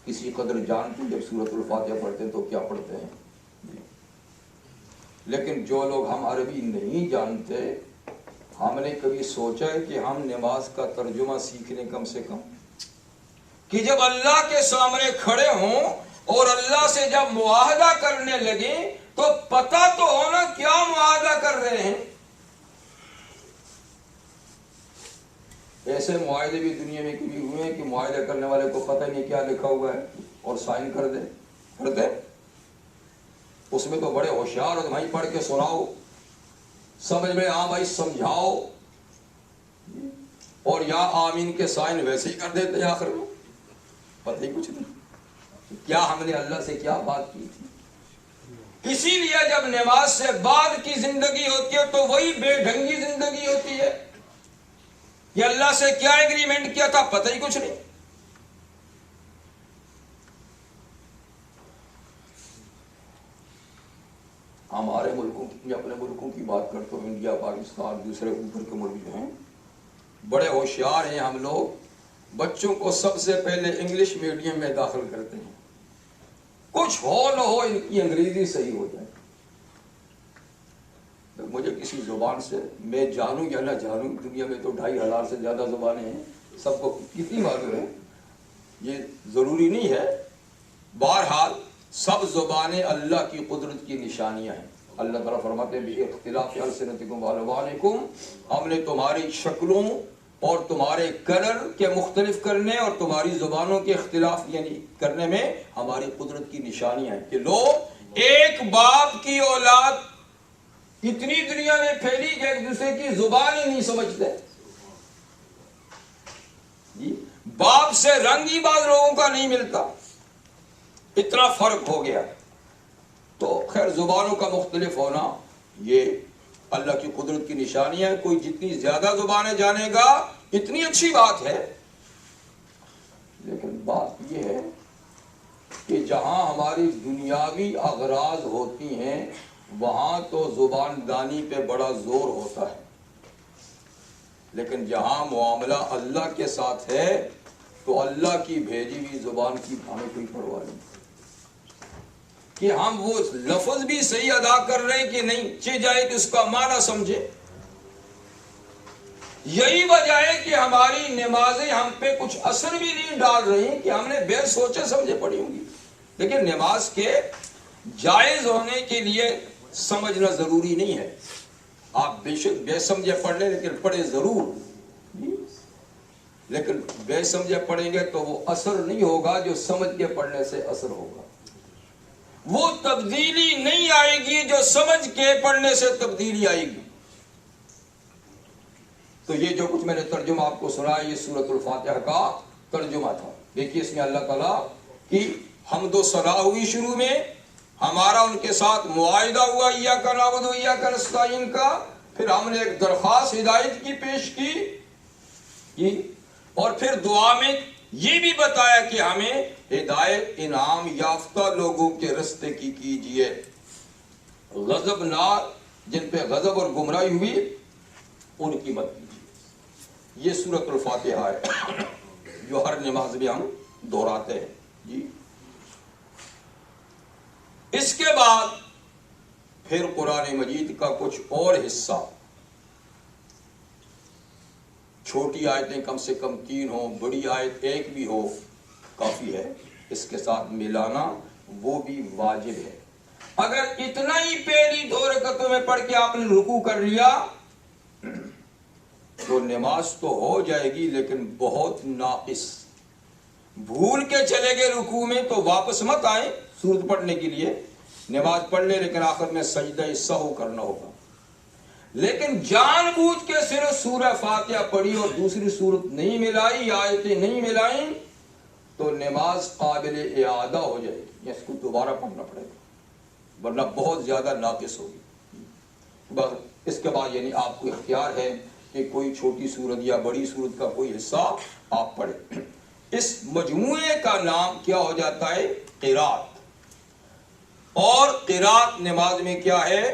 S1: کسی قدر جانتے ہیں، جب سورۃ الفاتحہ پڑھتے ہیں تو کیا پڑھتے ہیں۔ لیکن جو لوگ ہم عربی نہیں جانتے، ہم نے کبھی سوچا ہے کہ ہم نماز کا ترجمہ سیکھ لیں کم سے کم، کہ جب اللہ کے سامنے کھڑے ہوں اور اللہ سے جب معاہدہ کرنے لگیں تو پتہ تو ہونا کیا معاہدہ کر رہے ہیں۔ ایسے معاہدے بھی دنیا میں کبھی ہوئے ہیں کہ معاہدہ کرنے والے کو پتہ نہیں کیا لکھا ہوا ہے اور سائن کر دے۔ اس میں تو بڑے ہوشیار اور بھائی پڑھ کے سناؤ، سمجھ میں ہاں بھائی سمجھاؤ، اور یا آمین کے سائن ویسے ہی کر دیتے ہیں، آخر میں پتہ ہی کچھ نہیں کیا ہم نے اللہ سے کیا بات کی تھی۔ اسی لیے جب نماز سے بعد کی زندگی ہوتی ہے تو وہی بے ڈھنگی زندگی ہوتی ہے کہ اللہ سے کیا ایگریمنٹ کیا تھا پتہ ہی کچھ نہیں۔ ہمارے ملکوں کی، اپنے ملکوں کی بات کرتا ہوں، انڈیا، پاکستان، دوسرے اوپر کے ملک جو ہیں، بڑے ہوشیار ہیں ہم لوگ، بچوں کو سب سے پہلے انگلش میڈیم میں داخل کرتے ہیں، کچھ ہو نہ ہو ان کی انگریزی صحیح ہو جائے۔ مجھے کسی زبان سے، میں جانوں یا نہ جانوں، دنیا میں تو 2500 سے زیادہ زبانیں ہیں، سب کو کتنی معلوم ہے یہ ضروری نہیں ہے۔ بہرحال سب زبانیں اللہ کی قدرت کی نشانیاں ہیں۔ اللہ تعالیٰ فرماتے ہیں باختلاف السنتکم والوانکم، ہم نے تمہاری شکلوں اور تمہارے کلر کے مختلف کرنے اور تمہاری زبانوں کے اختلاف یعنی کرنے میں ہماری قدرت کی نشانیاں ہیں کہ لوگ ایک باپ کی اولاد اتنی دنیا میں پھیلی کہ ایک دوسرے کی زبان ہی نہیں سمجھتے جی، باپ سے رنگ ہی بعض لوگوں کا نہیں ملتا، اتنا فرق ہو گیا۔ تو خیر زبانوں کا مختلف ہونا یہ اللہ کی قدرت کی نشانی ہے۔ کوئی جتنی زیادہ زبانیں جانے گا اتنی اچھی بات ہے، لیکن بات یہ ہے کہ جہاں ہماری دنیاوی اغراض ہوتی ہیں وہاں تو زبان دانی پہ بڑا زور ہوتا ہے، لیکن جہاں معاملہ اللہ کے ساتھ ہے تو اللہ کی بھیجی ہوئی زبان کی ہمیں کوئی پرواہ نہیں کہ ہم وہ لفظ بھی صحیح ادا کر رہے ہیں کہ نہیں، چہ جائے کہ اس کا معنی سمجھے۔ یہی وجہ ہے کہ ہماری نمازیں ہم پہ کچھ اثر بھی نہیں ڈال رہی کہ ہم نے بے سوچے سمجھے پڑھی ہوں گی۔ لیکن نماز کے جائز ہونے کے لیے سمجھنا ضروری نہیں ہے، آپ بے شک بے سمجھے پڑھ لیں لیکن پڑھیں ضرور، لیکن بے سمجھے پڑھیں گے تو وہ اثر نہیں ہوگا جو سمجھ کے پڑھنے سے اثر ہوگا، وہ تبدیلی نہیں آئے گی جو سمجھ کے پڑھنے سے تبدیلی آئے گی۔ تو یہ جو کچھ میں نے ترجمہ آپ کو سنا یہ سورۃ الفاتحہ کا ترجمہ تھا۔ دیکھیے اس میں اللہ تعالیٰ کی حمد و ثنا ہوئی، شروع میں ہمارا ان کے ساتھ معاہدہ ہوا ایاک نعبد و ایاک نستعین کا، پھر ہم نے ایک درخواست ہدایت کی پیش کی، اور پھر دعا میں یہ بھی بتایا کہ ہمیں ہدایت انعام یافتہ لوگوں کے رستے کی کیجیے، غضب ناک جن پہ غضب اور گمراہی ہوئی ان کی مت کیجیے۔ یہ سورۃ الفاتحہ ہے جو ہر نماز میں ہم دہراتے ہیں جی۔ اس کے بعد پھر قرآن مجید کا کچھ اور حصہ، چھوٹی آیتیں کم سے کم 3 ہوں، بڑی آیت ایک بھی ہو کافی ہے، اس کے ساتھ ملانا وہ بھی واجب ہے۔ اگر اتنا ہی پہلی 2 رکعتوں میں پڑھ کے آپ نے رکوع کر لیا تو نماز تو ہو جائے گی لیکن بہت ناقص، بھول کے چلے گئے رکوع میں تو واپس مت آئیں سورت پڑھنے کے لیے، نماز پڑھ لیں لیکن آخر میں سجدہ سہو کرنا ہوگا۔ لیکن جان بوجھ کے صرف سورہ فاتحہ پڑھی اور دوسری سورت نہیں ملائی، آیتیں نہیں ملائیں تو نماز قابل اعادہ ہو جائے گی، اس کو دوبارہ پڑھنا پڑے گا۔ ورنہ بہت زیادہ ناقص ہوگی۔ اس کے بعد یعنی آپ کو اختیار ہے کہ کوئی چھوٹی سورت یا بڑی سورت کا کوئی حصہ آپ پڑھیں۔ اس مجموعے کا نام کیا ہو جاتا ہے؟ قرات۔ اور قرات نماز میں کیا ہے؟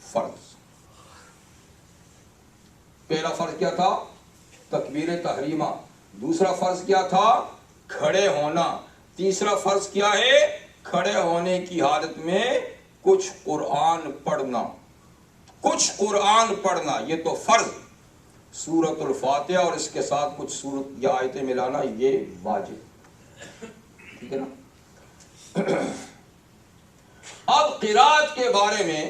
S1: فرض۔ پہلا فرض کیا تھا؟ تکبیر تحریمہ۔ دوسرا فرض کیا تھا؟ کھڑے ہونا۔ تیسرا فرض کیا ہے؟ کھڑے ہونے کی حالت میں کچھ قرآن پڑھنا۔ کچھ قرآن پڑھنا، یہ تو فرض۔ سورۃ الفاتحہ اور اس کے ساتھ کچھ سورت یا آیتیں ملانا یہ واجب، ٹھیک ہے نا؟ اب قرات کے بارے میں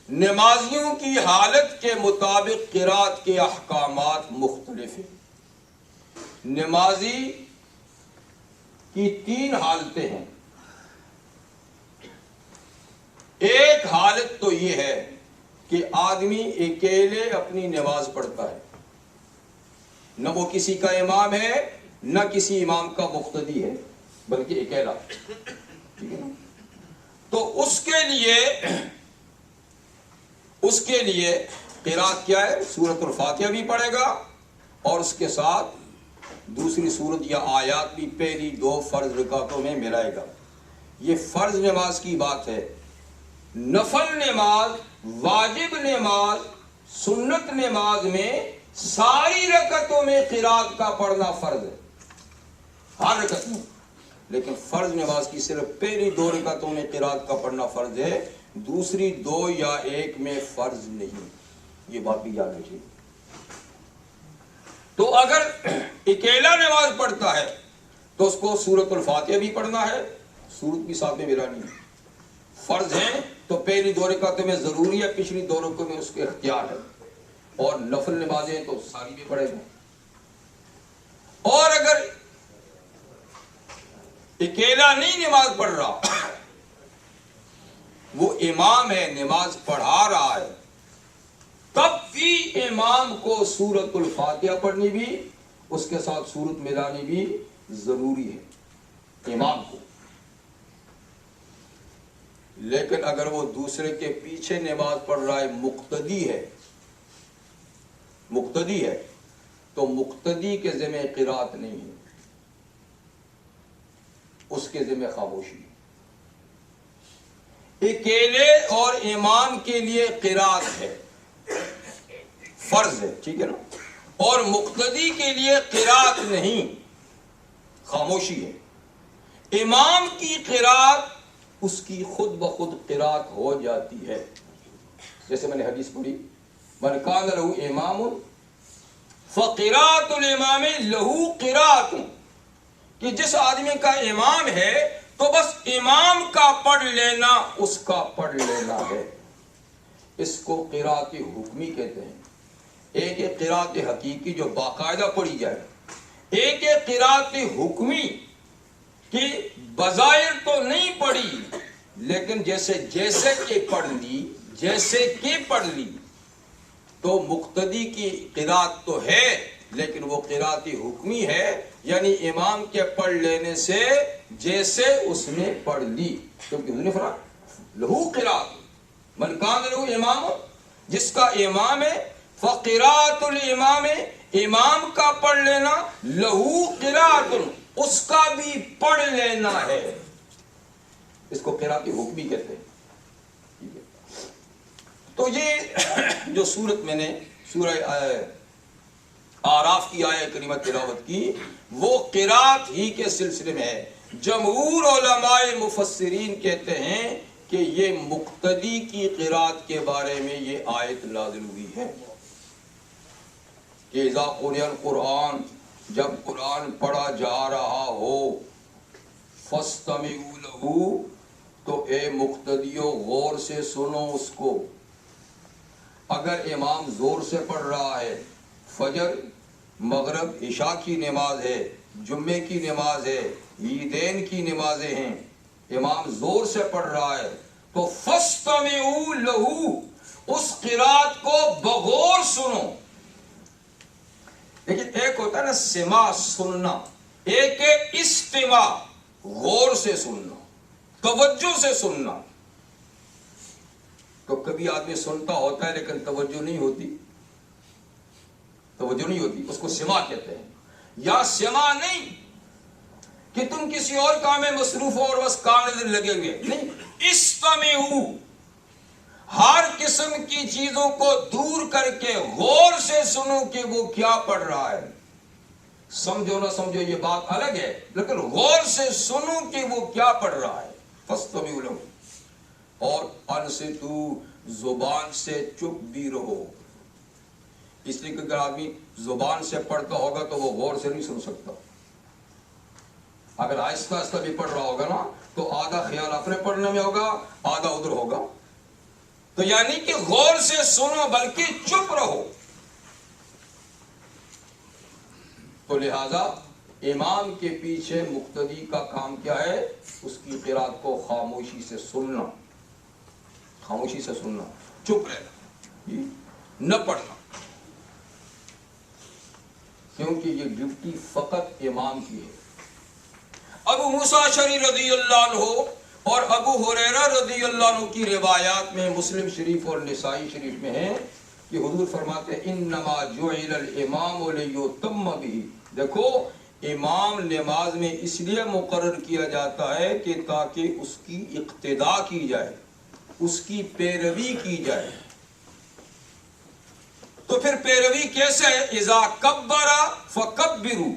S1: نمازیوں کی حالت کے مطابق قرات کے احکامات مختلف ہیں۔ نمازی کی 3 حالتیں ہیں۔ ایک حالت تو یہ ہے کہ آدمی اکیلے اپنی نماز پڑھتا ہے، نہ وہ کسی کا امام ہے نہ کسی امام کا مقتدی ہے، بلکہ اکیلا، ٹھیک ہے نا؟ تو اس کے لیے قرات کیا ہے؟ سورۃ الفاتحہ بھی پڑھے گا اور اس کے ساتھ دوسری سورت یا آیات بھی پہلی 2 فرض رکعتوں میں ملائے گا۔ یہ فرض نماز کی بات ہے۔ نفل نماز، واجب نماز، سنت نماز میں ساری رکعتوں میں قرات کا پڑھنا فرض ہے، ہر رکعت میں۔ لیکن فرض نماز کی صرف پہلی 2 رکعتوں میں قرات کا پڑھنا فرض ہے، دوسری 2 یا 1 میں فرض نہیں۔ یہ بات بھی یاد رکھیے۔ تو اگر اکیلا نماز پڑھتا ہے تو اس کو سورۃ الفاتحہ بھی پڑھنا ہے، سورت بھی ساتھ میں ملانی ہے۔ فرض ہے تو پہلی 2 رکعتوں میں ضروری ہے، پچھلی 2 رکعتوں میں اس کے اختیار ہے، اور نفل نمازیں تو ساری بھی پڑھے گا۔ اور اگر اکیلا نہیں نماز پڑھ رہا، وہ امام ہے، نماز پڑھا رہا ہے، تب بھی امام کو سورۃ الفاتحہ پڑھنی بھی، اس کے ساتھ سورت ملانی بھی ضروری ہے امام کو۔ لیکن اگر وہ دوسرے کے پیچھے نماز پڑھ رہا ہے، مقتدی ہے تو مقتدی کے ذمہ قرات نہیں ہے، اس کے ذمہ خاموشی ہے۔ اکیلے اور امام کے لیے قرات ہے، فرض ہے، ٹھیک ہے نا؟ اور مقتدی کے لیے قرات نہیں، خاموشی ہے۔ امام کی قرات اس کی خود بخود قرات ہو جاتی ہے، جیسے میں نے حدیث پڑھی، من کان لہ امام فقراۃ الامام لہ قرات، کہ جس آدمی کا امام ہے تو بس امام کا پڑھ لینا اس کا پڑھ لینا ہے۔ اس کو قرات حکمی کہتے ہیں۔ ایک ہے قرات حقیقی جو باقاعدہ پڑھی جائے، ایک ہے قرات حکمی کہ بظاہر تو نہیں پڑھی لیکن جیسے کہ پڑھ لی، تو مقتدی کی قرات تو ہے لیکن وہ قرات حکمی ہے، یعنی امام کے پڑھ لینے سے جیسے اس نے پڑھ لی، کیونکہ انہوں نے فرمایا لہو قرات، من کان لہو امام، جس کا امام ہے، فقرات الامام، امام کا پڑھ لینا، لہو قرات، اس کا بھی پڑھ لینا ہے۔ اس کو قرات حکمی کہتے ہیں۔ تو یہ جو سورت میں نے سورہ آراف کی آیت کریمہ تلاوت کی، وہ قرات ہی کے سلسلے میں ہے۔ جمہور علماء مفسرین کہتے ہیں کہ یہ مقتدی کی قرات کے بارے میں یہ آیت نازل ہوئی ہے کہ اذا قرئ القرآن، جب قرآن پڑھا جا رہا ہو، فاستمعوا لہ، تو اے مقتدیو غور سے سنو اس کو۔ اگر امام زور سے پڑھ رہا ہے، فجر، مغرب، عشاء کی نماز ہے، جمعے کی نماز ہے، عیدین کی نمازیں ہیں، امام زور سے پڑھ رہا ہے تو فاستمعوا لہ، اس قرات کو بغور سنو۔ لیکن ایک ہوتا ہے نا سماع، سننا، ایک ہے استماع، غور سے سننا۔ توجہ سے سننا. تو کبھی آدمی سنتا ہوتا ہے لیکن توجہ نہیں ہوتی، اس کو سماع کہتے ہیں. یا سماع نہیں کہ تم کسی اور کام میں مصروف ہو اور بس کان لگے ہوئے، نہیں. استمعوا، ہر قسم کی چیزوں کو دور کر کے غور سے سنو کہ وہ کیا پڑھ رہا ہے. سمجھو نہ سمجھو یہ بات الگ ہے، لیکن غور سے سنو کہ وہ کیا پڑھ رہا ہے. فاستمعوا لہ، اور انصتوا، زبان سے چپ بھی رہو. اس لیے کہ اگر آدمی زبان سے پڑھتا ہوگا تو وہ غور سے نہیں سن سکتا. اگر آہستہ آہستہ بھی پڑھ رہا ہوگا نا تو آدھا خیال اپنے پڑھنے میں ہوگا، آدھا ادھر ہوگا. تو یعنی کہ غور سے سنو بلکہ چپ رہو. تو لہذا امام کے پیچھے مقتدی کا کام کیا ہے؟ اس کی قرات کو خاموشی سے سننا، چپ رہنا، نہ پڑھنا. کیونکہ یہ ڈیوٹی فقط امام کی ہے. ابو موسیٰ اشعری رضی اللہ عنہ اور ابو ہریرہ رضی اللہ عنہ کی روایات میں مسلم شریف اور نسائی شریف میں ہے کہ حضور فرماتے ہیں انما جعل الامام لیتم بہ. دیکھو امام نماز میں اس لیے مقرر کیا جاتا ہے کہ تاکہ اس کی اقتداء کی جائے، اس کی پیروی کی جائے. تو پھر پیروی کیسے ہے؟ اذا کبر فکبروا،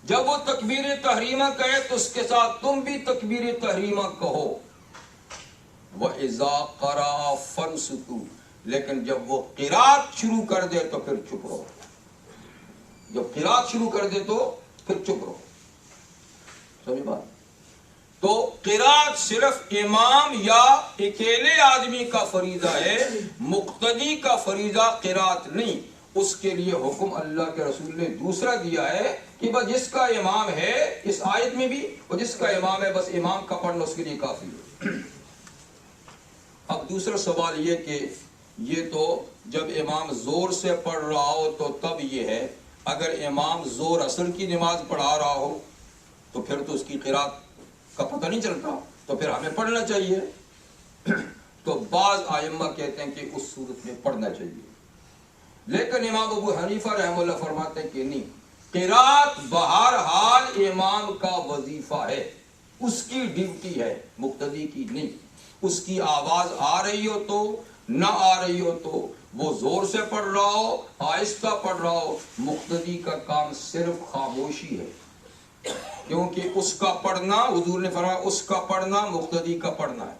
S1: جب وہ تکبیر تحریمہ کہے تو اس کے ساتھ تم بھی تکبیر تحریمہ کہو. وَإِذَا قَرَأَ فَانصِتُوا، لیکن جب وہ قرات شروع کر دے تو پھر چپ رہو. سمجھ بات؟ تو قرات صرف امام یا اکیلے آدمی کا فریضہ ہے، مقتدی کا فریضہ قرات نہیں. اس کے لیے حکم اللہ کے رسول نے دوسرا دیا ہے کہ بس جس کا امام ہے، اس آیت میں بھی، اور جس کا امام ہے بس امام کا پڑھنا اس کے لیے کافی ہے. اب دوسرا سوال یہ کہ یہ تو جب امام زور سے پڑھ رہا ہو تو تب یہ ہے، اگر امام زور اثر کی نماز پڑھا رہا ہو تو پھر تو اس کی قرات کا پتہ نہیں چلتا، تو پھر ہمیں پڑھنا چاہیے. تو بعض ائمہ کہتے ہیں کہ اس صورت میں پڑھنا چاہیے، لیکن امام ابو حنیفہ رحمہ اللہ فرماتے ہیں کہ نہیں، قرات بہرحال امام کا وظیفہ ہے، اس کی ڈیوٹی ہے، مقتدی کی نہیں. اس کی آواز آ رہی ہو تو نہ آ رہی ہو تو، وہ زور سے پڑھ رہا ہو آہستہ پڑھ رہا ہو، مقتدی کا کام صرف خاموشی ہے. کیونکہ اس کا پڑھنا، حضور نے فرمایا اس کا پڑھنا مقتدی کا پڑھنا ہے،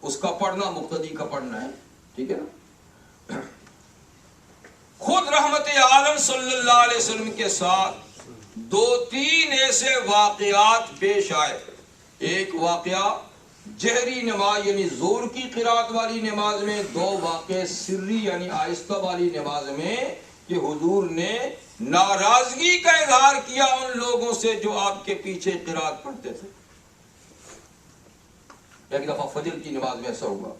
S1: اس کا پڑھنا مقتدی کا پڑھنا ہے. ٹھیک ہے نا؟ خود رحمت عالم صلی اللہ علیہ وسلم کے ساتھ 2-3 ایسے واقعات پیش آئے. ایک واقعہ جہری نماز یعنی زور کی قرات والی نماز میں، 2 واقع سری یعنی آہستہ والی نماز میں، کہ حضور نے ناراضگی کا اظہار کیا ان لوگوں سے جو آپ کے پیچھے قرات پڑھتے تھے. ایک دفعہ فجر کی نماز میں ایسا ہوا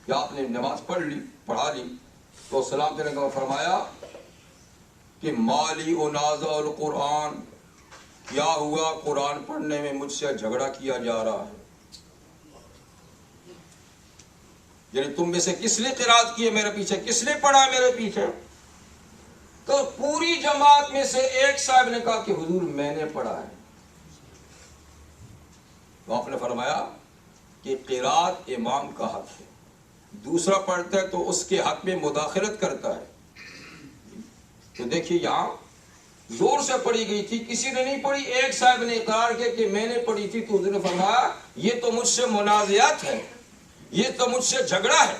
S1: کہ آپ نے نماز پڑھا لی تو سلام دینے کا فرمایا کہ مالی انازع القرآن، کیا ہوا قرآن پڑھنے میں مجھ سے جھگڑا کیا جا رہا ہے. یعنی تم میں سے کس نے قرات کی ہے میرے پیچھے، کس نے پڑھا میرے پیچھے؟ تو پوری جماعت میں سے ایک صاحب نے کہا کہ حضور میں نے پڑھا ہے. تو آپ نے فرمایا کہ قرات امام کا حق ہے، دوسرا پڑھتا ہے تو اس کے حق میں مداخلت کرتا ہے. تو دیکھیے یہاں زور سے پڑھی گئی تھی، کسی نے نہیں پڑھی، ایک صاحب نے اقرار کیا کہ میں نے پڑھی تھی. تو حضور نے فرمایا یہ تو مجھ سے منازعات ہے، یہ تو مجھ سے جھگڑا ہے.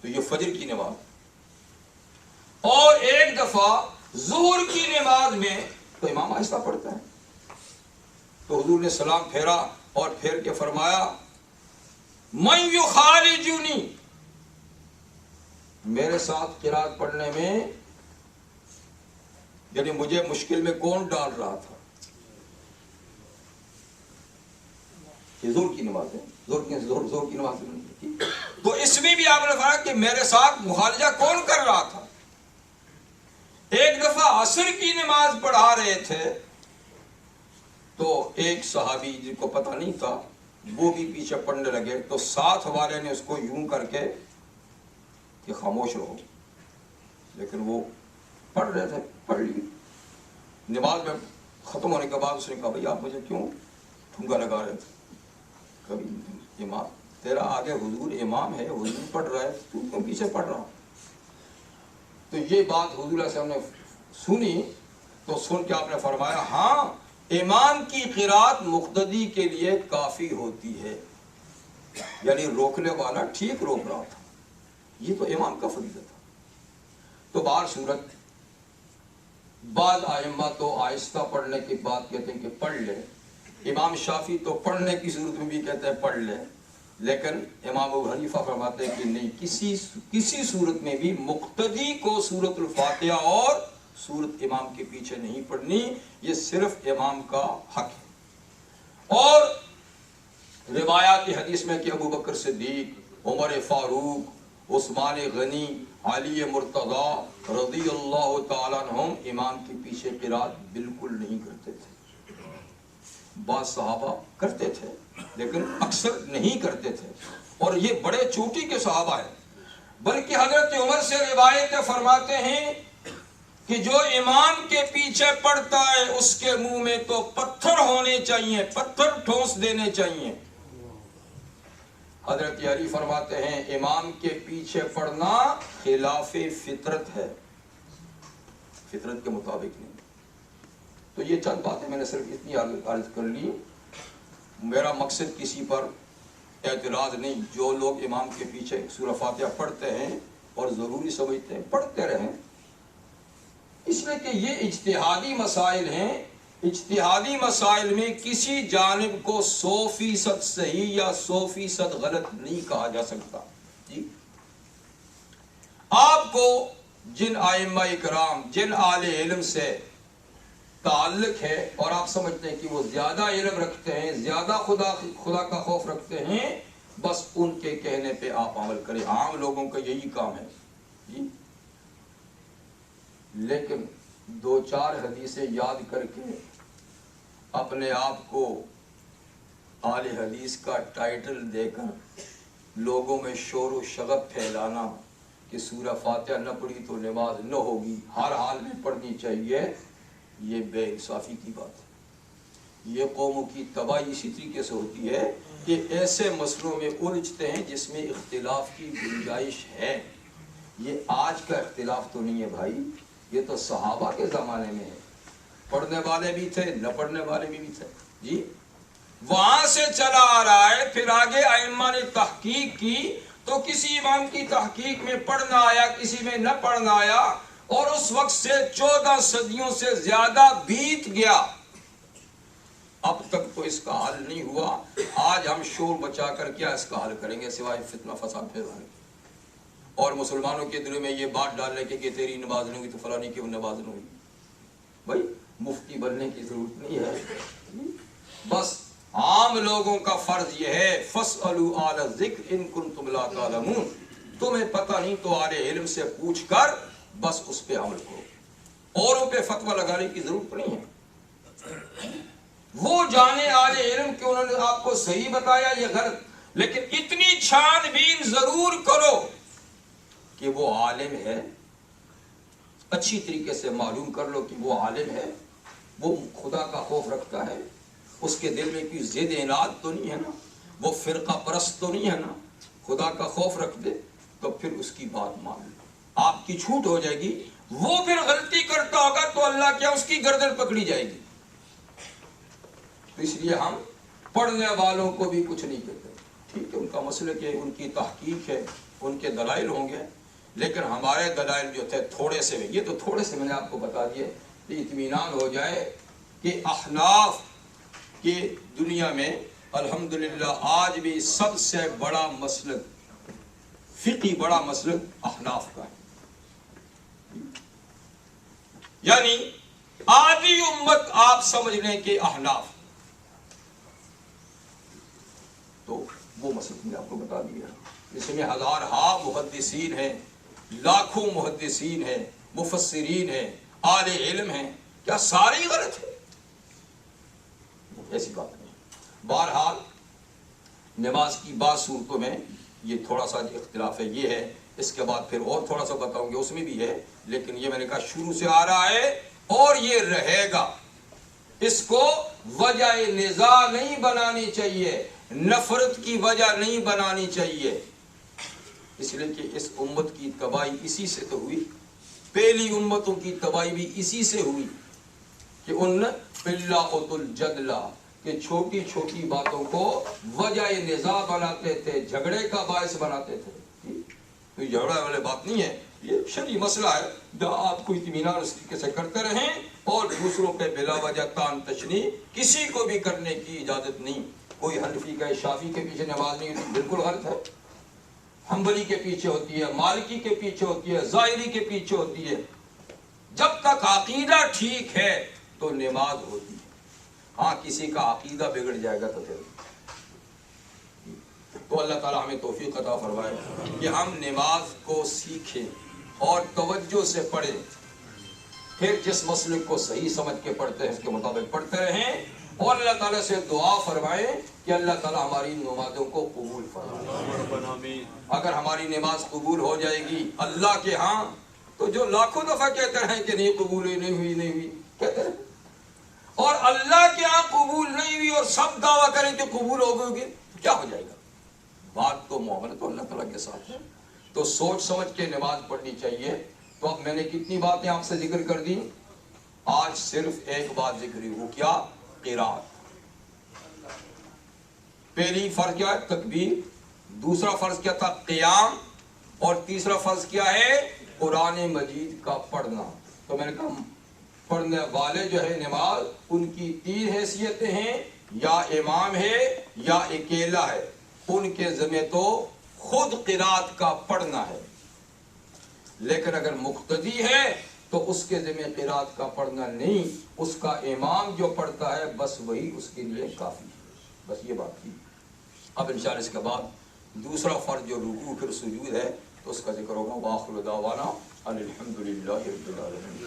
S1: تو یہ فجر کی نماز. اور ایک دفعہ ظہر کی نماز میں تو امام آہستہ پڑھتا ہے، تو حضور نے سلام پھیرا اور پھیر کے فرمایا من یخالجنی، میرے ساتھ قرات پڑھنے میں یعنی مجھے مشکل میں کون ڈال رہا تھا. یہ زور کی نماز ہے، زور کی نماز ہے. تو اس میں بھی آپ نے فرمایا کہ میرے ساتھ مخالجہ کون کر رہا تھا. ایک دفعہ عصر کی نماز پڑھا رہے تھے تو ایک صحابی جن کو پتہ نہیں تھا وہ بھی پیچھے پڑھنے لگے، تو ساتھ والے نے اس کو یوں کر کے کہ خاموش رہو، لیکن وہ پڑھ رہے تھے، پڑھ لی۔ نماز میں ختم ہونے کے بعد اس نے کہا بھئی آپ مجھے کیوں ٹھنگا لگا رہے تھے؟ کبھی امام تیرا آگے حضور امام ہے، حضور پڑھ رہا ہے، تو کیوں پیچھے پڑھ رہا؟ تو یہ بات حضور علیہ السلام نے سنی، تو سن کے آپ نے فرمایا ہاں امام کی قرات مقتدی کے لیے کافی ہوتی ہے، یعنی روکنے والا ٹھیک روک رہا تھا، یہ تو امام کا فریضہ تھا۔ تو بہر صورت بعض ائمہ تو آہستہ پڑھنے کی بات کہتے ہیں کہ پڑھ لے، امام شافعی تو پڑھنے کی صورت میں بھی کہتے ہیں پڑھ لے، لیکن امام ابو حنیفہ فرماتے ہیں کہ نہیں، کسی صورت میں بھی مقتدی کو سورۃ الفاتحہ اور سورت امام کے پیچھے نہیں پڑھنی، یہ صرف امام کا حق ہے۔ اور روایات حدیث میں کہ ابو بکر صدیق، عمر فاروق، عثمان غنی، علی مرتضی رضی اللہ تعالیٰ عنہم امام کے پیچھے قرات بالکل نہیں کرتے تھے۔ بعض صحابہ کرتے تھے لیکن اکثر نہیں کرتے تھے، اور یہ بڑے چوٹی کے صحابہ ہیں۔ بلکہ حضرت عمر سے روایت فرماتے ہیں کہ جو امام کے پیچھے پڑتا ہے اس کے منہ میں تو پتھر ہونے چاہیے، پتھر ٹھونس دینے چاہیے۔ حضرت علی فرماتے ہیں امام کے پیچھے پڑھنا خلاف فطرت ہے، فطرت کے مطابق نہیں۔ تو یہ چند باتیں میں نے صرف اتنی عرض کر لی، میرا مقصد کسی پر اعتراض نہیں، جو لوگ امام کے پیچھے سورہ فاتحہ پڑھتے ہیں اور ضروری سمجھتے ہیں پڑھتے رہیں، اس لیے کہ یہ اجتہادی مسائل ہیں، اجتہادی مسائل میں کسی جانب کو 100% صحیح یا 100% غلط نہیں کہا جا سکتا۔ جی آپ کو جن ائمہ اکرام، جن اہل علم سے تعلق ہے اور آپ سمجھتے ہیں کہ وہ زیادہ علم رکھتے ہیں، زیادہ خدا کا خوف رکھتے ہیں، بس ان کے کہنے پہ آپ عمل کریں، عام لوگوں کا یہی کام ہے۔ جی لیکن 2-4 حدیثیں یاد کر کے اپنے آپ کو اہل حدیث کا ٹائٹل دے کر لوگوں میں شور و شغب پھیلانا کہ سورہ فاتحہ نہ پڑھی تو نماز نہ ہوگی، ہر حال میں پڑھنی چاہیے، یہ بے انصافی کی بات ہے۔ یہ قوموں کی تباہی اسی طریقے سے ہوتی ہے کہ ایسے مسئلوں میں الجھتے ہیں جس میں اختلاف کی گنجائش ہے۔ یہ آج کا اختلاف تو نہیں ہے بھائی، یہ تو صحابہ کے زمانے میں ہے، پڑھنے والے بھی تھے، نہ پڑھنے والے بھی تھے۔ جی وہاں سے چلا آ رہا ہے، پھر آگے ائمہ نے تحقیق کی تو کسی امام کی تحقیق میں پڑھنا آیا، کسی میں نہ پڑھنا آیا، اور اس وقت سے 14 صدیوں سے زیادہ بیت گیا، اب تک تو اس کا حل نہیں ہوا۔ آج ہم شور بچا کر کیا اس کا حل کریں گے سوائے فتنہ فساد پھیلانے کے، اور مسلمانوں کے دلوں میں یہ بات ڈالنے کے کہ تیری نماز نہیں ہوئی تو فلانی کی نماز نہیں ہوئی۔ بھائی مفتی بننے کی ضرورت نہیں ہے، بس عام لوگوں کا فرض یہ ہے فَاسْأَلُوا أَهْلَ الذِّكْرِ إِن كُنتُمْ لَا تَعْلَمُونَ، تمہیں پتہ نہیں تو اہل علم سے پوچھ کر بس اس پہ عمل کرو، اوروں پہ فتویٰ لگانے کی ضرورت نہیں ہے۔ وہ جانے اہل علم کہ انہوں نے آپ کو صحیح بتایا یا غلط، لیکن اتنی چھان بین ضرور کرو کہ وہ عالم ہے، اچھی طریقے سے معلوم کر لو کہ وہ عالم ہے، وہ خدا کا خوف رکھتا ہے، اس کے دل میں کوئی ضد اناد تو نہیں ہے نا، وہ فرقہ پرست تو نہیں ہے نا، خدا کا خوف رکھ دے تو پھر اس کی بات مان لو، آپ کی چھوٹ ہو جائے گی۔ وہ پھر غلطی کرتا ہوگا تو اللہ کیا اس کی گردن پکڑی جائے گی۔ تو اس لیے ہم پڑھنے والوں کو بھی کچھ نہیں کہتے، ٹھیک ہے ان کا مسئلہ کہ ان کی تحقیق ہے، ان کے دلائل ہوں گے، لیکن ہمارے دلائل جو تھے تھوڑے سے، یہ تو تھوڑے سے میں نے آپ کو بتا دیے کہ اطمینان ہو جائے کہ احناف کی دنیا میں الحمدللہ آج بھی سب سے بڑا مسلک، فقہی بڑا مسلک احناف کا ہے، یعنی آدھی امت آپ سمجھ لیں کہ احناف، تو وہ مسلک میں آپ کو بتا دیا، اس میں ہزارہا محدثین ہیں، لاکھوں محدثین ہیں، مفسرین ہیں، اہل علم ہیں، کیا سارے غلط ہیں؟ ایسی بات نہیں. بہرحال نماز کی بعض صورتوں میں یہ تھوڑا سا اختلاف ہے. یہ ہے، اس کے بعد پھر اور تھوڑا سا بتاؤں گے، اس میں بھی ہے، لیکن یہ میں نے کہا شروع سے آ رہا ہے اور یہ رہے گا. اس کو وجہ نزاع نہیں بنانی چاہیے، نفرت کی وجہ نہیں بنانی چاہیے، اس لیے کہ اس امت کی تباہی اسی سے تو ہوئی. پہلی امتوں کی تباہی بھی اسی سے ہوئی کہ ان بِاللَّهُ الْجَدْلَ کہ چھوٹی چھوٹی باتوں کو وجہ نزاع بناتے تھے، جھگڑے کا باعث بناتے تھے. کوئی جھگڑا والے بات نہیں ہے، یہ شرعی مسئلہ ہے جہاں آپ کو اطمینان اس طریقے سے کرتے رہیں اور دوسروں پہ بلا وجہ تان تشنی کسی کو بھی کرنے کی اجازت نہیں. کوئی حنفی کا شافعی کے پیچھے نماز نہیں ہوتی، بالکل غلط ہے. حنبلی کے پیچھے ہوتی ہے، مالکی کے پیچھے ہوتی ہے، ظاہری کے پیچھے ہوتی ہے. جب تک عقیدہ ٹھیک ہے تو نماز ہوتی ہے. ہاں کسی کا عقیدہ بگڑ جائے گا تو پھر تو اللہ تعالیٰ ہمیں توفیق عطا فرمائے کہ ہم نماز کو سیکھیں اور توجہ سے پڑھیں. پھر جس مسلک کو صحیح سمجھ کے پڑھتے ہیں اس کے مطابق پڑھتے رہیں اور اللہ تعالیٰ سے دعا فرمائیں کہ اللہ تعالیٰ ہماری نمازوں کو قبول فرمائے. اگر ہماری نماز قبول ہو جائے گی اللہ کے ہاں تو جو لاکھوں دفعہ کہتے رہیں کہ نہیں قبول ہوئی، نہیں ہوئی، نہیں ہوئی کہتے رہیں، اور اللہ کے ہاں قبول نہیں ہوئی اور سب دعویٰ کریں کہ قبول ہو گئی کیا ہو جائے گا؟ بات تو معاملہ تو اللہ تعالیٰ کے ساتھ ہے. تو سوچ سمجھ کے نماز پڑھنی چاہیے. تو اب میں نے کتنی باتیں آپ سے ذکر کر دی، آج صرف ایک بات ذکر ہوئی، وہ کیا؟ قرات. پہلی فرض کیا ہے؟ تکبیر. دوسرا فرض کیا تھا؟ قیام. اور تیسرا فرض کیا ہے؟ قرآن مجید کا پڑھنا. تو میں نے کہا پڑھنے والے جو ہے نماز ان کی 3 حیثیتیں ہیں، یا امام ہے یا اکیلا ہے. ان کے ذمہ تو خود قرات کا پڑھنا ہے، لیکن اگر مقتدی ہے تو اس کے ذمہ قرات کا پڑھنا نہیں، اس کا امام جو پڑھتا ہے بس وہی اس کے لیے کافی ہے. بس یہ بات تھی. اب انشاءاللہ اس کے بعد دوسرا فرض جو رکوع پھر سجود ہے تو اس کا ذکر ہوگا. وآخر دعوانا ان الحمدللہ رب العالمین.